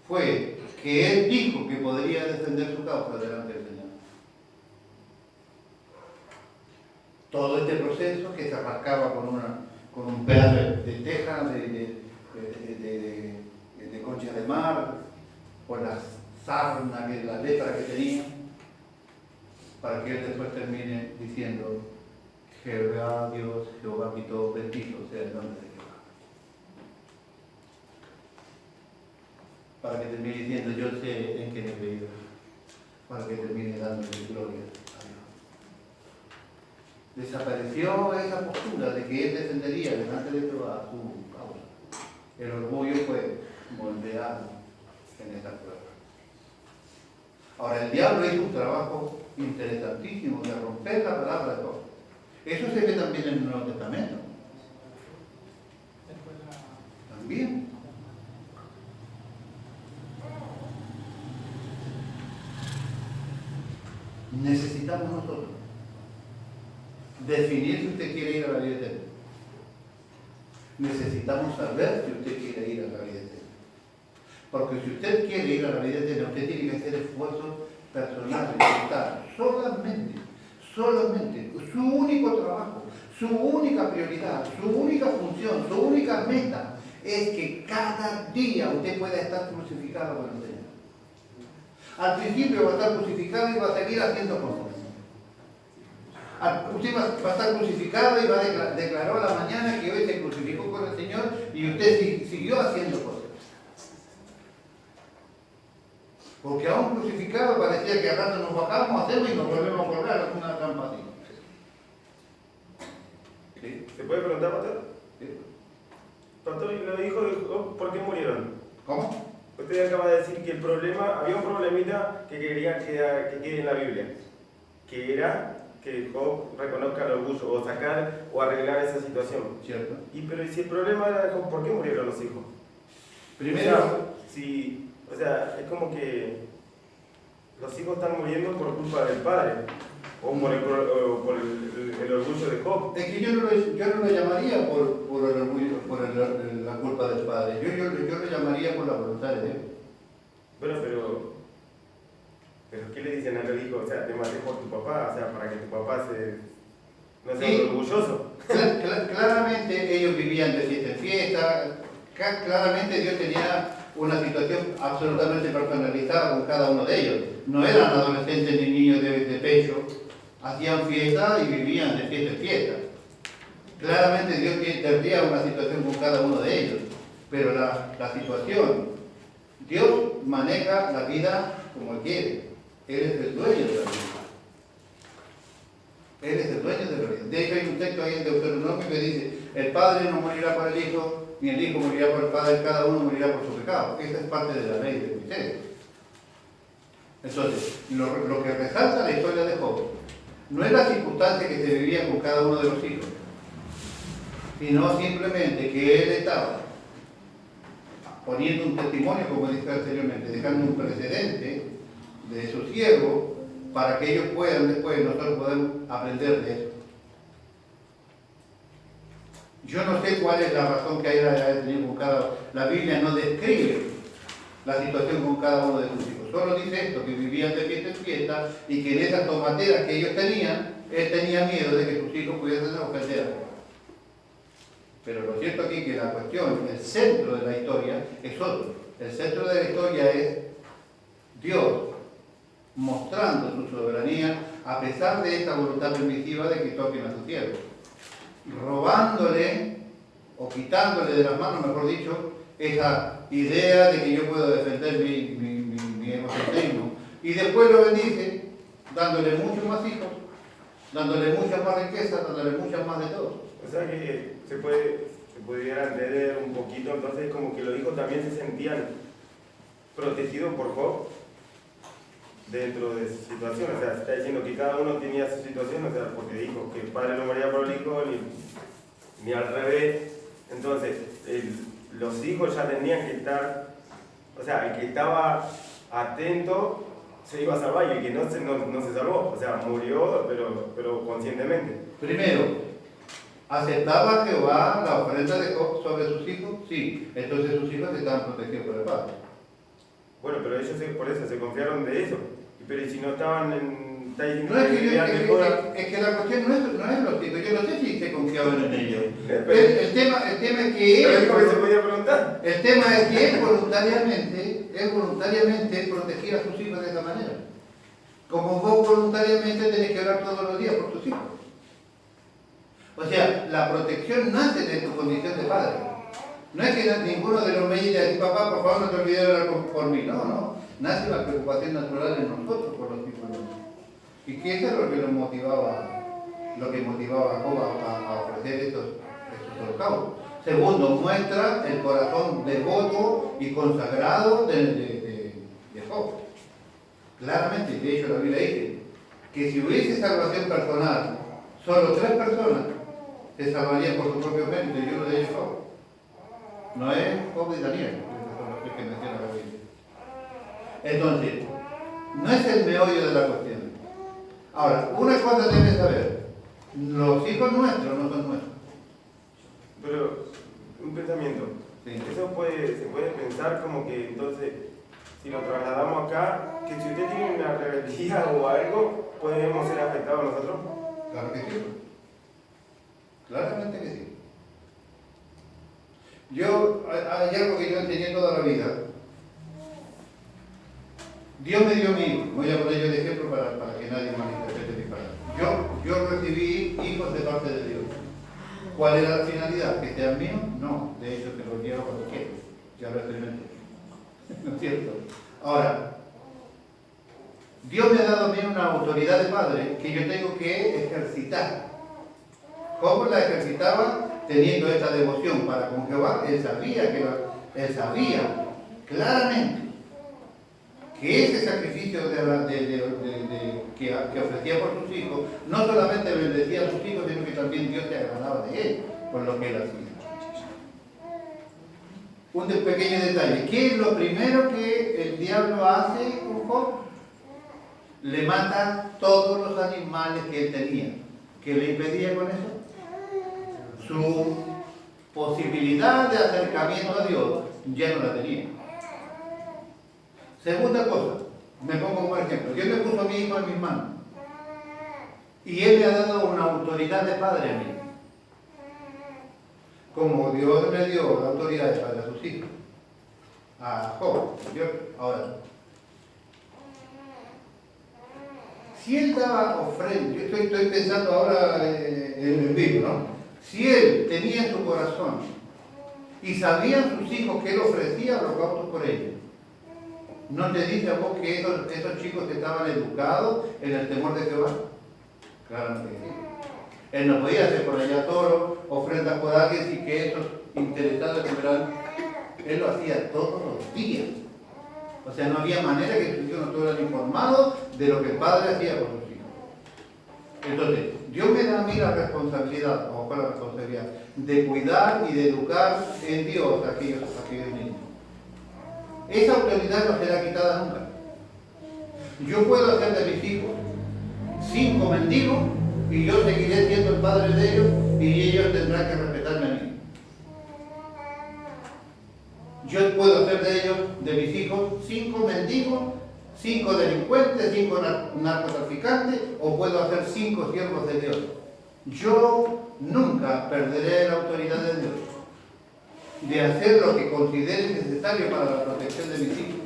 fue que él dijo que podría defender su causa delante del Señor. Todo este proceso que se arrancaba con un pedazo de teja, de concha de mar, por la sarna, la letra que tenía, para que él después termine diciendo: Jehová Dios, Jehová quitó, bendito sea el nombre de Jehová. Para que termine diciendo: yo sé en quién he creído. Para que termine dándole gloria a Dios. Desapareció esa postura de que él defendería delante de Jehová su causa. El orgullo fue moldeado en esta prueba. Ahora, el diablo hizo un trabajo interesantísimo de romper la palabra de Dios. Eso se ve también en el Nuevo Testamento. También. Necesitamos nosotros definir si usted quiere ir a la vida eterna. Necesitamos saber si usted quiere ir a la vida eterna. Porque si usted quiere ir a la vida eterna, usted tiene que hacer esfuerzos personales, solamente, su único trabajo, su única prioridad, su única función, su única meta es que cada día usted pueda estar crucificado con el Señor. Al principio va a estar crucificado y va a seguir haciendo cosas. Usted va a estar crucificado y declaró a la mañana que hoy se crucificó con el Señor y usted siguió haciendo cosas. Porque aún crucificado parecía que a rato nos bajamos, hacemos y nos volvemos a colgar a una trampa así. ¿Sí? ¿Se puede preguntar, Pastor? ¿Sí? Pastor, ¿y los hijos de Job por qué murieron? ¿Cómo? Usted acaba de decir que el problema, había un problemita que quería que quede en la Biblia, que era que Job reconozca el orgullo, o sacar o arreglar esa situación. ¿Cierto? Pero si el problema era de Job, ¿por qué murieron los hijos? Primero, o sea, es como que los hijos están muriendo por culpa del padre, o por el orgullo de Job. es que yo no lo llamaría por el orgullo, por la culpa del padre. Yo lo llamaría por la voluntad de Dios. Bueno, pero ¿qué le dicen a los hijos? O sea, te maté por tu papá, o sea, para que tu papá no sea Sí. orgulloso. Claramente ellos vivían de fiesta en fiesta, claramente Dios tenía una situación absolutamente personalizada con cada uno de ellos. No eran adolescentes ni niños de pecho, hacían fiesta y vivían de fiesta en fiesta. Claramente Dios tendría una situación con cada uno de ellos, pero la situación, Dios maneja la vida como Él quiere. Él es el dueño de la vida. Él es el dueño de la vida. De hecho hay un texto ahí en Deuteronomio que dice: el padre no morirá por el hijo, ni el hijo morirá por el padre, cada uno morirá por su pecado. Esa es parte de la ley de Moisés. Entonces, lo que resalta la historia de Job no es la circunstancia que se vivía con cada uno de los hijos, sino simplemente que él estaba poniendo un testimonio, como dije anteriormente, dejando un precedente de su siervo para que ellos puedan después, nosotros podemos aprender de eso. Yo no sé cuál es la razón que haya tenido con cada. La Biblia no describe la situación con cada uno de sus hijos. Solo dice esto, que vivían de fiesta en fiesta y que en esas tomateras que ellos tenían, él tenía miedo de que sus hijos pudiesen ofender a Dios. Pero lo cierto aquí es que la cuestión, el centro de la historia es otro. El centro de la historia es Dios mostrando su soberanía a pesar de esta voluntad permisiva de que toquen a su siervo, robándole o quitándole de las manos, mejor dicho, esa idea de que yo puedo defender mi egocentrismo, y después lo bendice dándole muchos más hijos dándole mucha más riqueza, dándole mucha más de todo. O sea que se pudiera entender un poquito, entonces como que los hijos también se sentían protegidos por Job dentro de su situación. O sea, se está diciendo que cada uno tenía su situación, o sea, porque dijo que el padre no moría por el hijo, ni al revés. Entonces, los hijos ya tenían que estar, o sea, el que estaba atento se iba a salvar y el que no se salvó, o sea, murió, pero conscientemente. Primero, ¿aceptaba Jehová la ofrenda de Job sobre sus hijos? Sí, entonces sus hijos estaban protegidos por el padre. Bueno, pero ellos por eso se confiaron de eso. Pero si no estaban en... No es que la cuestión no es los hijos, yo no sé si se confiaban en ellos. El tema es que él... Pero se podía preguntar. El tema es que él voluntariamente protegía a sus hijos de esa manera. Como vos voluntariamente tenés que orar todos los días por tus hijos. O sea, la protección nace de tu condición de padre. No es que ninguno de los medios dice, papá, por favor no te olvides de orar por mí. No. Nace la preocupación natural en nosotros por los hijos. Y que eso es lo que motivaba a Job a ofrecer estos holocaustos. Segundo, muestra el corazón devoto y consagrado de Job. Claramente, de hecho la Biblia dice que si hubiese salvación personal, solo 3 personas se salvarían por su propio mérito y uno de ellos Job. Noé, Job y Daniel, que son los 3 que menciona la Biblia. Entonces, no es el meollo de la cuestión. Ahora, una cosa debes saber, los hijos nuestros no son nuestros. Pero, un pensamiento, sí. Eso se puede pensar como que entonces, si lo trasladamos acá, que si usted tiene una rebeldía o algo, ¿podemos ser afectados nosotros? Claro que sí. Claramente que sí. Hay algo que yo enseñé toda la vida. Dios me dio mi hijo. Voy a poner yo de ejemplo para que nadie malinterprete mis palabras. Yo recibí hijos de parte de Dios. ¿Cuál era la finalidad? ¿Que sean míos? No. De hecho, se los quiero cuando quiero. Ya lo experimenté. ¿No es cierto? Ahora, Dios me ha dado a mí una autoridad de padre que yo tengo que ejercitar. ¿Cómo la ejercitaba? Teniendo esta devoción para con Jehová. Él sabía claramente que ese sacrificio que ofrecía por sus hijos, no solamente bendecía a sus hijos, sino que también Dios se agradaba de él, con lo que él hacía. Un pequeño detalle, ¿qué es lo primero que el diablo hace con Job? Le mata todos los animales que él tenía. ¿Qué le impedía con eso? Su posibilidad de acercamiento a Dios ya no la tenía. Segunda cosa, me pongo como ejemplo. Dios me puso a mi hijo en mis manos. Y Él me ha dado una autoridad de padre a mí. Como Dios me dio la autoridad de padre a sus hijos. A Job. Ahora, si Él daba ofrenda, yo estoy pensando ahora en el vivo, ¿no? Si Él tenía en su corazón y sabían sus hijos que Él ofrecía holocaustos por ellos, ¿no te dice a vos que esos chicos estaban educados en el temor de Jehová? Claro que sí. Él no podía hacer por allá toro, ofrendas por alguien y que esos interesados en verdad, Él lo hacía todos los días. O sea, no había manera que sus hijos no estuvieran informados de lo que el padre hacía por sus hijos. Entonces, Dios me da a mí la responsabilidad, de cuidar y de educar en Dios a aquellos niños. Esa autoridad no será quitada nunca. Yo puedo hacer de mis hijos 5 mendigos y yo seguiré siendo el padre de ellos y ellos tendrán que respetarme a mí. Yo puedo hacer de ellos, de mis hijos, 5 mendigos, 5 delincuentes, 5 narcotraficantes, o puedo hacer 5 siervos de Dios. Yo nunca perderé la autoridad de Dios de hacer lo que considere necesario para la protección de mis hijos.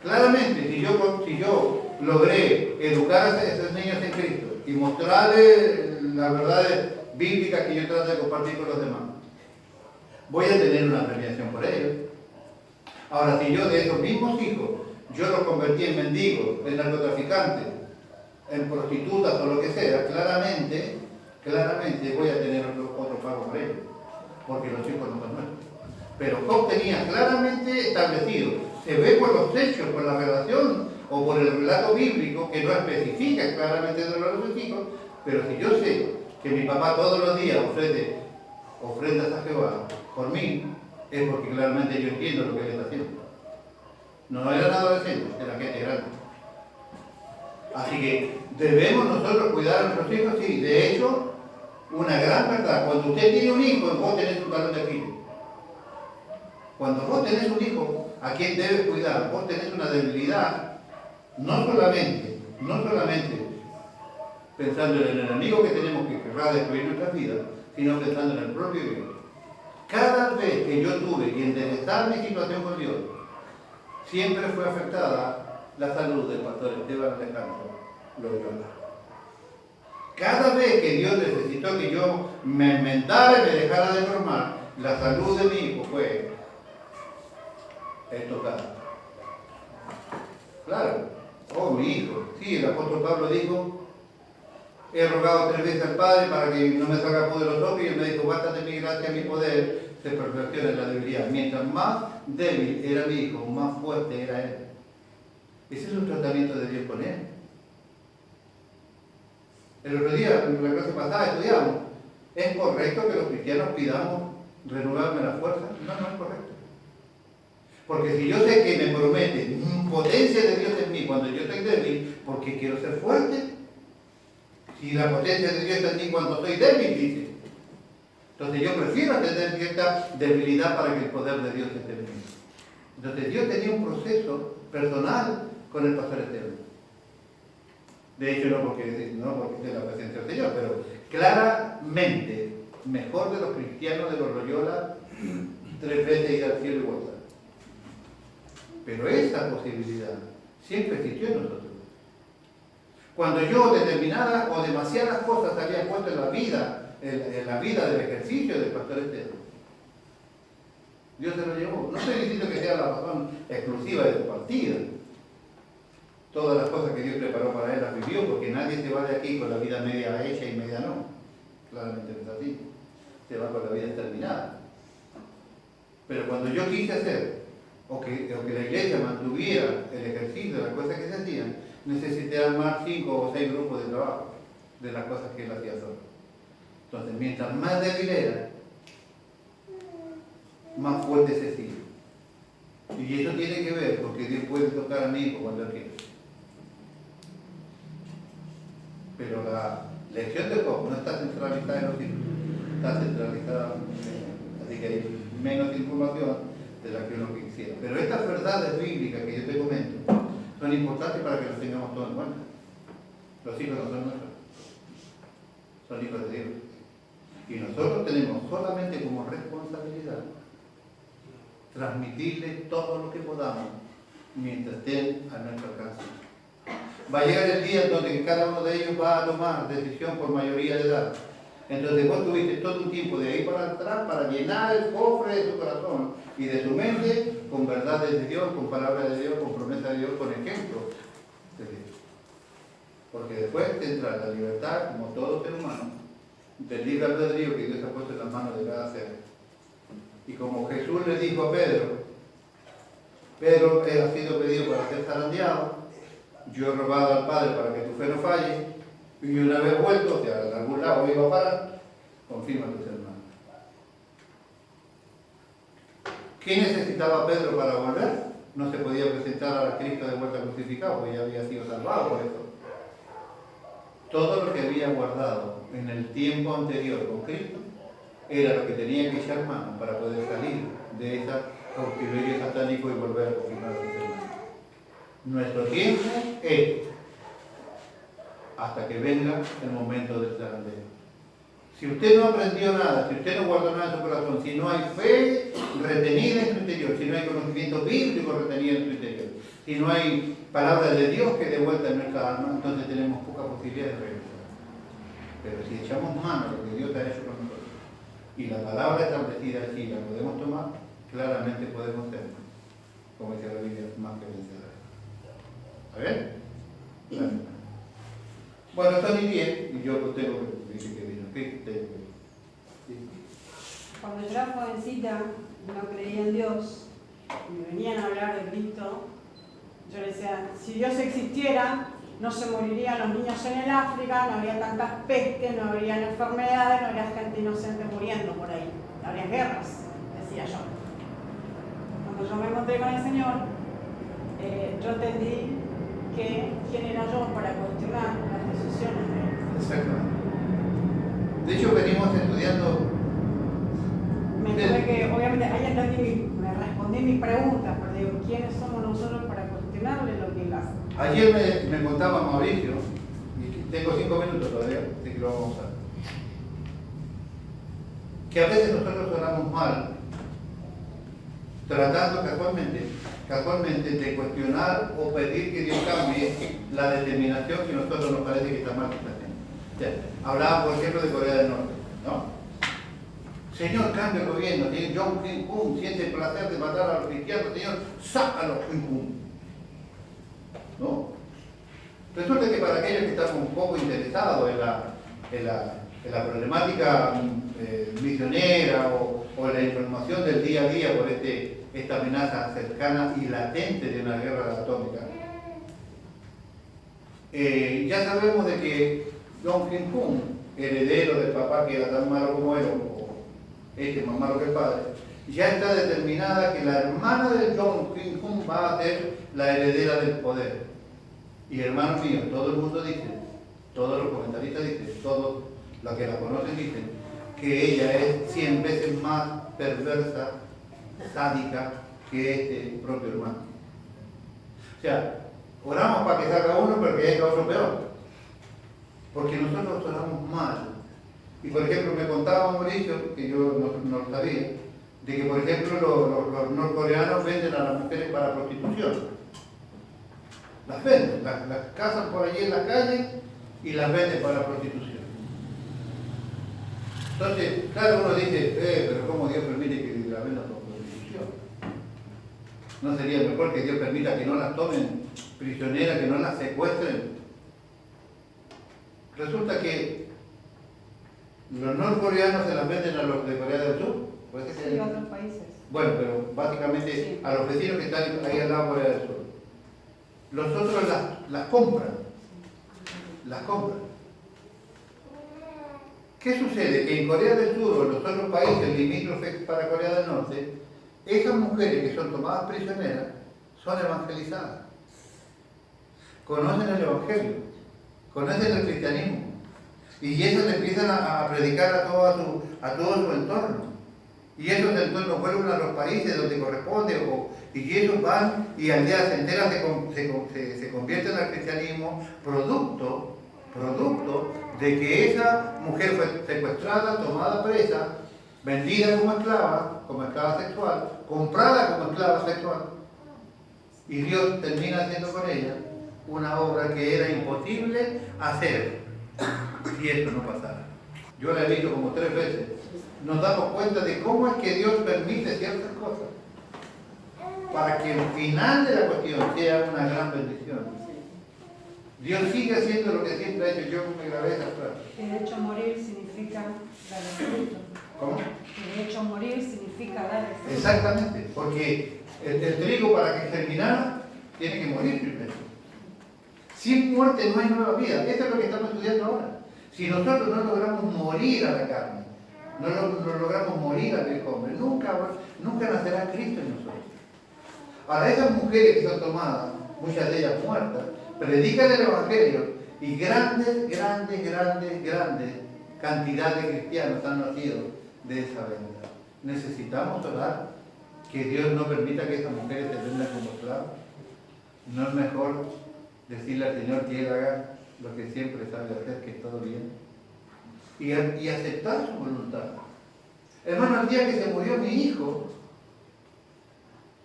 Claramente, si yo logré educar a esos niños en Cristo y mostrarles las verdades bíblicas que yo trato de compartir con los demás, voy a tener una premiación por ellos. Ahora, si yo de esos mismos hijos, yo los convertí en mendigos, en narcotraficantes, en prostitutas o lo que sea, claramente voy a tener otro pago por ellos, porque los hijos no son nuestros. Pero Job tenía claramente establecido, se ve por los hechos, por la relación o por el relato bíblico que no especifica claramente de los sus hijos, pero si yo sé que mi papá todos los días ofrece ofrendas a Jehová por mí, es porque claramente yo entiendo lo que él está haciendo. No eran adolescentes, eran gente grande. Así que debemos nosotros cuidar a nuestros hijos, sí. De hecho, una gran verdad, cuando usted tiene un hijo, vos tenés un talón de Aquiles. Cuando vos tenés un hijo a quien debes cuidar, vos tenés una debilidad, no solamente pensando en el enemigo que tenemos que querrá destruir nuestras vidas, sino pensando en el propio Dios. Cada vez que yo tuve que enderezar mi situación con Dios, siempre fue afectada la salud del pastor Esteban Alejandro Loyola. Cada vez que Dios necesitó que yo me inventara y me dejara de formar, la salud de mi hijo fue tocada. Claro, oh mi hijo, sí, el apóstol Pablo dijo, he rogado 3 veces al Padre para que no me salga poder de los ojos, y él me dijo, bástate mi gracia, mi poder, se perfecciona en la debilidad. Mientras más débil era mi hijo, más fuerte era él. Ese es un tratamiento de Dios con él. El otro día, en la clase pasada, estudiamos, ¿es correcto que los cristianos pidamos renovarme la fuerza? No, no es correcto. Porque si yo sé que me promete potencia de Dios en mí cuando yo estoy débil, ¿por qué quiero ser fuerte? Si la potencia de Dios está en mí cuando soy débil, dice. Entonces yo prefiero tener cierta debilidad para que el poder de Dios esté en mí. Entonces Dios tenía un proceso personal con el pastor Esteban. De hecho, no porque esté la presencia del Señor, pero claramente, mejor de los cristianos de los Loyola, 3 veces ir al cielo y volver. Pero esa posibilidad siempre existió en nosotros. Cuando yo determinadas o demasiadas cosas había puesto en la vida del ejercicio del pastor Esteban, Dios se lo llevó. No estoy diciendo que sea la razón exclusiva de su partida. Todas las cosas que Dios preparó para él las vivió, porque nadie se va de aquí con la vida media hecha y media no. Claramente no es así. Se va con la vida terminada. Pero cuando yo quise hacer, o que la iglesia mantuviera el ejercicio de las cosas que se hacían, necesité armar 5 o 6 grupos de trabajo de las cosas que él hacía solo. Entonces, mientras más débil era, más fuerte se sigue. Y eso tiene que ver porque Dios puede tocar a mi hijo cuando él quiere. Pero la lección de Job no está centralizada en los hijos, está centralizada así que hay menos información de la que uno quisiera. Pero estas verdades bíblicas que yo te comento son importantes para que las tengamos todas en cuenta. Los hijos no son nuestros, son hijos de Dios. Y nosotros tenemos solamente como responsabilidad transmitirles todo lo que podamos mientras estén a nuestro alcance. Va a llegar el día en donde cada uno de ellos va a tomar decisión por mayoría de edad. Entonces vos tuviste todo un tiempo de ahí para atrás para llenar el cofre de tu corazón y de tu mente con verdades de Dios, con palabras de Dios, con promesas de Dios, con ejemplos de Dios. Porque después tendrá la libertad, como todo ser humano, del libre albedrío que Dios ha puesto en las manos de cada ser. Y como Jesús le dijo a Pedro ha sido pedido para ser zarandeado, yo he rogado al Padre para que tu fe no falle, y una vez vuelto, o sea, en algún lado iba a parar, confirma tus hermanos. ¿Qué necesitaba Pedro para volver? No se podía presentar a Cristo de vuelta crucificado, porque ya había sido salvado por eso. Todo lo que había guardado en el tiempo anterior con Cristo era lo que tenía que echar mano para poder salir de esa cautiverio satánico y volver a confirmar a sus hermanos. Nuestro tiempo es hasta que venga el momento del zarandeo. Si usted no aprendió nada, si usted no guardó nada en su corazón, si no hay fe retenida en su interior, si no hay conocimiento bíblico retenido en su interior, si no hay palabra de Dios que dé vuelta en nuestra alma, entonces tenemos poca posibilidad de regresar. Pero si echamos mano a lo que Dios ha hecho con nosotros y la palabra establecida allí la podemos tomar, claramente podemos ser, como dice la Biblia, más que vencedores. ¿Está bien? Claro. Bueno, son y 10, y yo pues tengo que decir que vino aquí, tengo que... Sí. Cuando yo era jovencita, no creía en Dios, y me venían a hablar de Cristo, yo le decía, si Dios existiera, no se morirían los niños en el África, no habría tantas pestes, no habría enfermedades, no habría gente inocente muriendo por ahí, no habría guerras, decía yo. Cuando yo me encontré con el Señor, yo entendí que quién era yo para cuestionar las decisiones de Él. Exactamente. De hecho, venimos estudiando... Me tuve que, obviamente, ahí entendí, me respondí mis preguntas, pero digo, ¿quiénes somos nosotros para cuestionarle lo que Él hace? Ayer me contaba Mauricio, y tengo 5 minutos todavía, así que lo vamos a usar, que a veces nosotros oramos mal, tratando casualmente de cuestionar o pedir que Dios cambie la determinación que a nosotros nos parece que está mal que está haciendo. O sea, hablaba, por ejemplo, de Corea del Norte, ¿no? Señor, cambia el gobierno, Señor, Jong Kim-un siente el placer de matar a los cristianos, Señor, sácalo, Kim-un. ¿No? Resulta que para aquellos que están un poco interesados en la problemática misionera o en la información del día a día por esta amenaza cercana y latente de una guerra atómica, ya sabemos de que Jong Kim-un, heredero del papá que era tan malo como él, o más malo que el padre, ya está determinada que la hermana de Jong Kim-un va a ser la heredera del poder. Y hermanos míos, todo el mundo dice, todos los comentaristas dicen, todos los que la conocen dicen, que ella es 100 veces más perversa, sádica que este propio hermano. O sea, oramos para que salga uno, pero que haya otro peor. Porque nosotros oramos mal. Y por ejemplo, me contaba Mauricio, que yo no lo sabía, de que por ejemplo los norcoreanos venden a las mujeres para prostitución. Las venden, las cazan por allí en la calle y las venden para la prostitución. Entonces, claro, uno dice, pero ¿cómo Dios permite que la vendan por prostitución? ¿No sería mejor que Dios permita que no las tomen prisioneras, que no las secuestren? Resulta que los norcoreanos se las venden a los de Corea del Sur. ¿Puede ser? Sí, a otros países. Bueno, pero básicamente sí, a los vecinos que están ahí al lado de Corea del Sur. Los otros las compran. Las compran. ¿Qué sucede? Que en Corea del Sur o en los otros países limítrofes para Corea del Norte, esas mujeres que son tomadas prisioneras son evangelizadas. Conocen el Evangelio, conocen el cristianismo. Y esas le empiezan a predicar a todo su entorno. Y esos entornos vuelven a los países donde corresponde, y ellos van y aldeas enteras se convierten al cristianismo producto de que esa mujer fue secuestrada, tomada presa, vendida como esclava sexual, comprada como esclava sexual, y Dios termina haciendo con ella una obra que era imposible hacer si esto no pasara. Yo la he visto como 3 veces. Nos damos cuenta de cómo es que Dios permite ciertas cosas para que el final de la cuestión sea una gran bendición. Dios sigue haciendo lo que siempre ha hecho. Yo me grabé esa frase. De hecho, morir significa dar el fruto. ¿Cómo? De hecho, morir significa dar el fruto. Exactamente, porque el trigo para que germinara tiene que morir primero. Sin muerte no hay nueva vida. Eso es lo que estamos estudiando ahora. Si nosotros no logramos morir a la carne, no logramos morir al viejo hombre, nunca nacerá Cristo en nosotros. Ahora, esas mujeres que son tomadas, muchas de ellas muertas, predican el Evangelio y grandes cantidades de cristianos han nacido de esa venta. Necesitamos orar que Dios no permita que esas mujeres se vendan como esclavas. ¿No es mejor decirle al Señor que Él haga lo que siempre sabe hacer, que es todo bien? Y aceptar su voluntad. Hermano, el día que se murió mi hijo,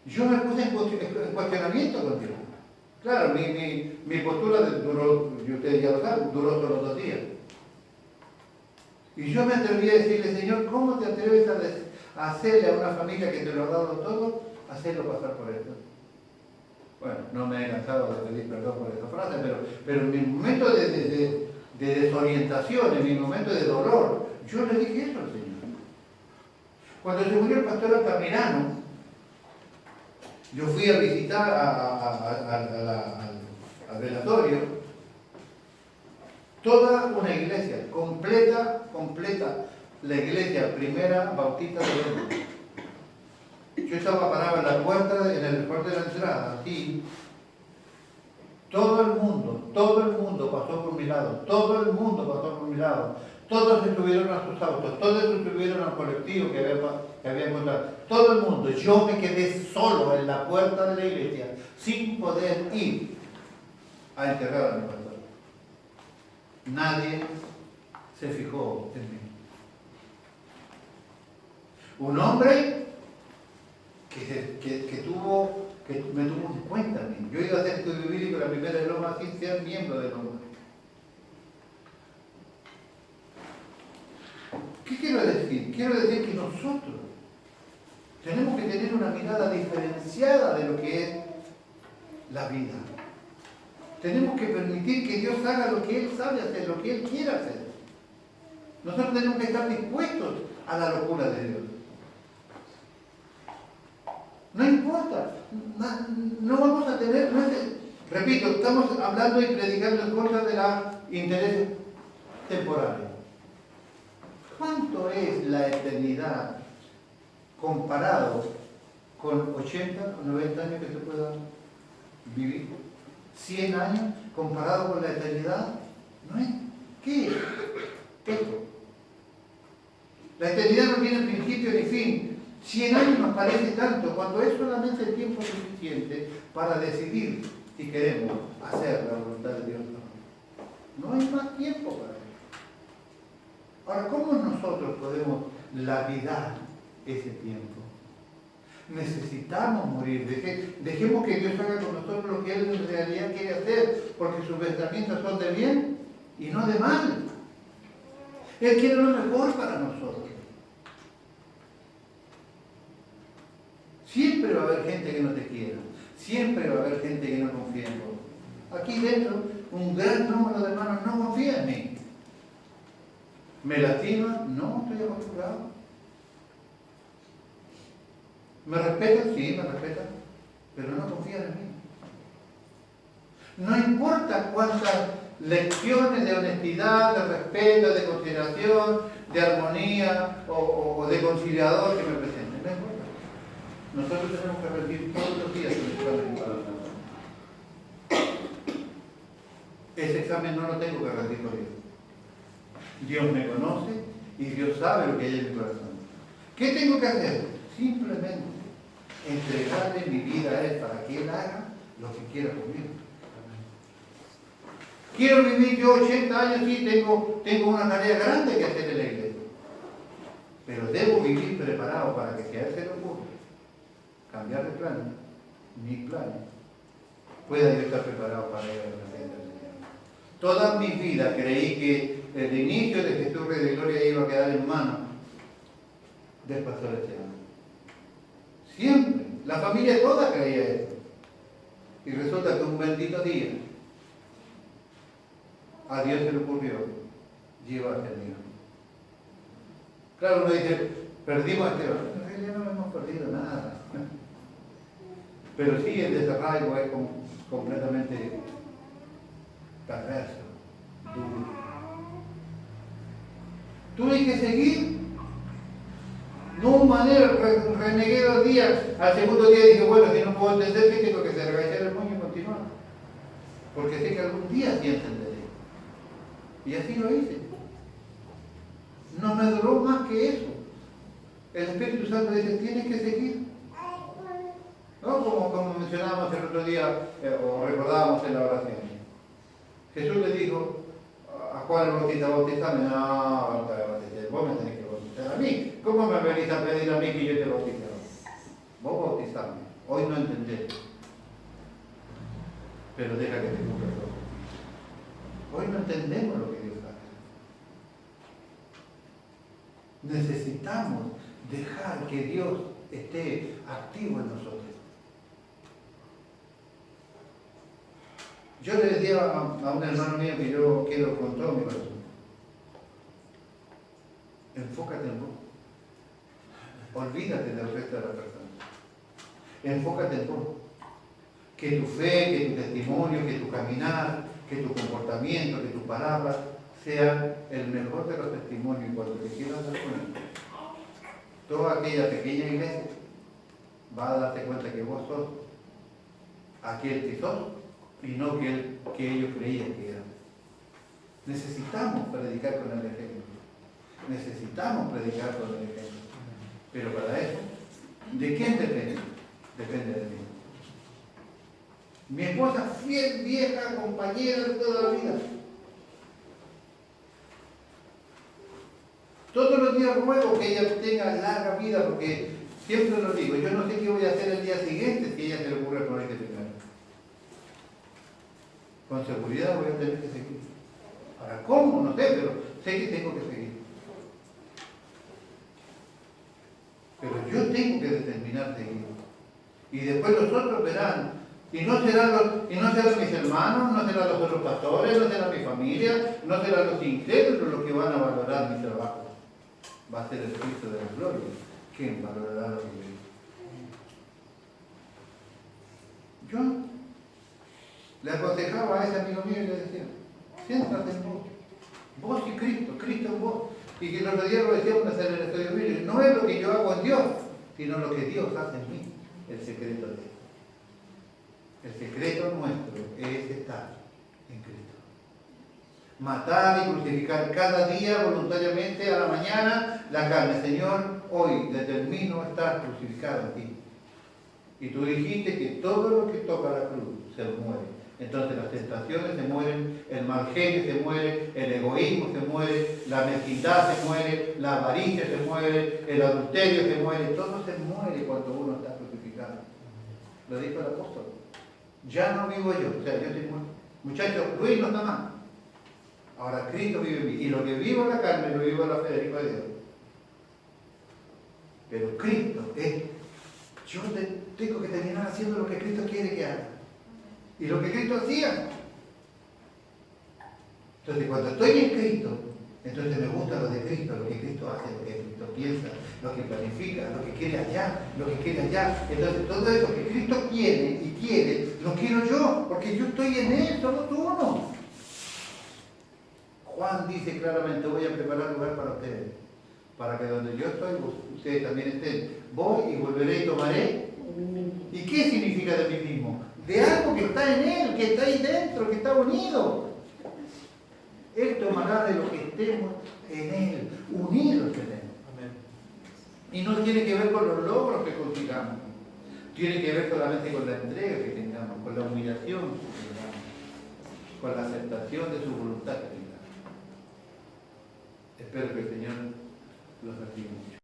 yo me puse en cuestionamiento contigo. Claro, mi postura duró, y ustedes ya lo saben, duró solo 2 días. Y yo me atreví a decirle, Señor, ¿cómo te atreves a hacerle a una familia que te lo ha dado todo, hacerlo pasar por esto? Bueno, no me he cansado de pedir perdón por esa frase, pero en mi momento de desorientación, en mi momento de dolor, yo le dije eso al Señor. Cuando se murió el pastor Altamirano, yo fui a visitar al velatorio, toda una iglesia, completa, la iglesia primera bautista de Lima. Yo estaba parado en la puerta, en el puerto de la entrada, así. Todo el mundo pasó por mi lado, todos se subieron a sus autos, todos se subieron al colectivo que había encontrado, todo el mundo. Yo me quedé solo en la puerta de la iglesia, sin poder ir a enterrar a mi pastor. Nadie se fijó en mí. Un hombre que me tuvo en cuenta a mí. Yo iba a ser estudio bíblico la primera de Loma sin ser miembro de Loma. ¿Qué quiero decir? Quiero decir que nosotros tenemos que tener una mirada diferenciada de lo que es la vida. Tenemos que permitir que Dios haga lo que Él sabe hacer, lo que Él quiere hacer. Nosotros tenemos que estar dispuestos a la locura de Dios. No importa, no vamos a tener, repito, estamos hablando y predicando en contra de los intereses temporales. ¿Cuánto es la eternidad comparado con 80 o 90 años que se pueda vivir? 100 años comparado con la eternidad, ¿no es? ¿Qué es esto? La eternidad no tiene principio ni fin. 100 años nos parece tanto, cuando es solamente el tiempo suficiente para decidir si queremos hacer la voluntad de Dios o no. No hay más tiempo para eso. Ahora, ¿cómo nosotros podemos lapidar ese tiempo? Necesitamos morir. Dejemos que Dios haga con nosotros lo que Él en realidad quiere hacer, porque sus pensamientos son de bien y no de mal. Él quiere lo mejor para nosotros. Siempre va a haber gente que no te quiera. Siempre va a haber gente que no confía en vos. Aquí dentro, un gran número de hermanos no confía en mí. ¿Me lastima? No, estoy acostumbrado. ¿Me respetan? Sí, me respetan. Pero no confían en mí. No importa cuántas lecciones de honestidad, de respeto, de consideración, de armonía o de conciliador que me presenten. No importa. Nosotros tenemos que rendir todos los días un examen para nosotros. Ese examen no lo tengo que rendir por Dios. Dios me conoce y Dios sabe lo que hay en mi corazón. ¿Qué tengo que hacer? Simplemente entregarle mi vida a Él para que Él haga lo que quiera conmigo. Quiero vivir yo 80 años, sí, tengo una tarea grande que hacer en la iglesia. Pero debo vivir preparado para que si a Él se le ocurre cambiar de plan, mi plan, pueda yo estar preparado para ir a la presencia del Señor. Toda mi vida creí que el inicio de Jesús Rey de Gloria iba a quedar en manos del pastor Esteban. Siempre. La familia toda creía eso. Y resulta que un bendito día a Dios se le ocurrió llevar a Esteban. Claro, uno dice, perdimos a Esteban. En realidad no hemos perdido nada. Pero sí, el desarraigo es completamente perverso, duro. Tuve que seguir. No hubo manera, renegué 2 días. Al segundo día dije, bueno, si no puedo entender, sí tengo que se agachar el puño y continuar. Porque sé que algún día sí entenderé. Y así lo hice. No me duró más que eso. El Espíritu Santo dice, tienes que seguir. ¿No? Como mencionábamos el otro día, o recordábamos en la oración. Jesús le dijo a Juan el Bautista, bautizame. No, vos me tenés que bautizar a mí. ¿Cómo me venís a pedir a mí que yo te bautice? Vos bautizame. Hoy no entendés. Pero deja que te cumpla todo. Hoy no entendemos lo que Dios hace. Necesitamos dejar que Dios esté activo en nosotros. Yo le decía a un hermano mío que yo quiero con todo mi corazón, enfócate en vos. Olvídate del resto de la persona. Enfócate en vos. Que tu fe, que tu testimonio, que tu caminar, que tu comportamiento, que tus palabras sean el mejor de los testimonios. Y cuando te quieras dar cuenta, toda aquella pequeña iglesia va a darte cuenta que vos sos aquel que sos y no que ellos creían que eran. Necesitamos predicar con el ejemplo. Necesitamos predicar con el ejemplo. Pero para eso, ¿de quién depende? Depende de mí. Mi esposa, fiel, vieja, compañera de toda la vida. Todos los días ruego que ella tenga larga vida, porque siempre lo digo, yo no sé qué voy a hacer el día siguiente si a ella se le ocurre morirse primero. Con seguridad voy a tener que seguir. Ahora, ¿cómo? No sé, pero sé que tengo que seguir. Pero yo tengo que determinar seguir. Y después los otros verán. Y no serán mis hermanos, no serán los otros pastores, no será mi familia, no serán los incrédulos los que van a valorar mi trabajo. Va a ser el Cristo de la gloria quien valorará lo que yo hice. Yo le aconsejaba a ese amigo mío y le decía, siéntate en vos. Vos y Cristo, Cristo en vos. Y que el otro día lo decíamos en el estudio bíblico, no es lo que yo hago en Dios, sino lo que Dios hace en mí, el secreto de Dios. El secreto nuestro es estar en Cristo. Matar y crucificar cada día voluntariamente a la mañana la carne. Señor, hoy determino estar crucificado en ti. Y tú dijiste que todo lo que toca la cruz se muere. Entonces las tentaciones se mueren, el mal genio se muere, el egoísmo se muere, la mezquindad se muere, la avaricia se muere, el adulterio se muere, todo se muere cuando uno está crucificado. Lo dijo el apóstol. Ya no vivo yo, o sea, yo estoy muerto. Muchachos, Luis no está más. Ahora Cristo vive en mí. Y lo que vivo en la carne, lo vivo en la fe del Hijo de Dios. Pero Cristo es, yo tengo que terminar haciendo lo que Cristo quiere que haga. Y lo que Cristo hacía. Entonces, cuando estoy en Cristo, entonces me gusta lo de Cristo, lo que Cristo hace, lo que Cristo piensa, lo que planifica, lo que quiere allá, lo que quiere allá. Entonces, todo eso que Cristo quiere y quiere, lo quiero yo, porque yo estoy en Él, somos uno. Juan dice claramente, voy a preparar lugar para ustedes, para que donde yo estoy, ustedes también estén. Voy y volveré y tomaré. ¿Y qué significa de mí mismo? De algo que está en Él, que está ahí dentro, que está unido. Él tomará de lo que estemos en Él, unidos en Él. Amén. Y no tiene que ver con los logros que consigamos. Tiene que ver solamente con la entrega que tengamos, con la humillación que tengamos, con la aceptación de su voluntad que tengamos. Espero que el Señor los bendiga mucho.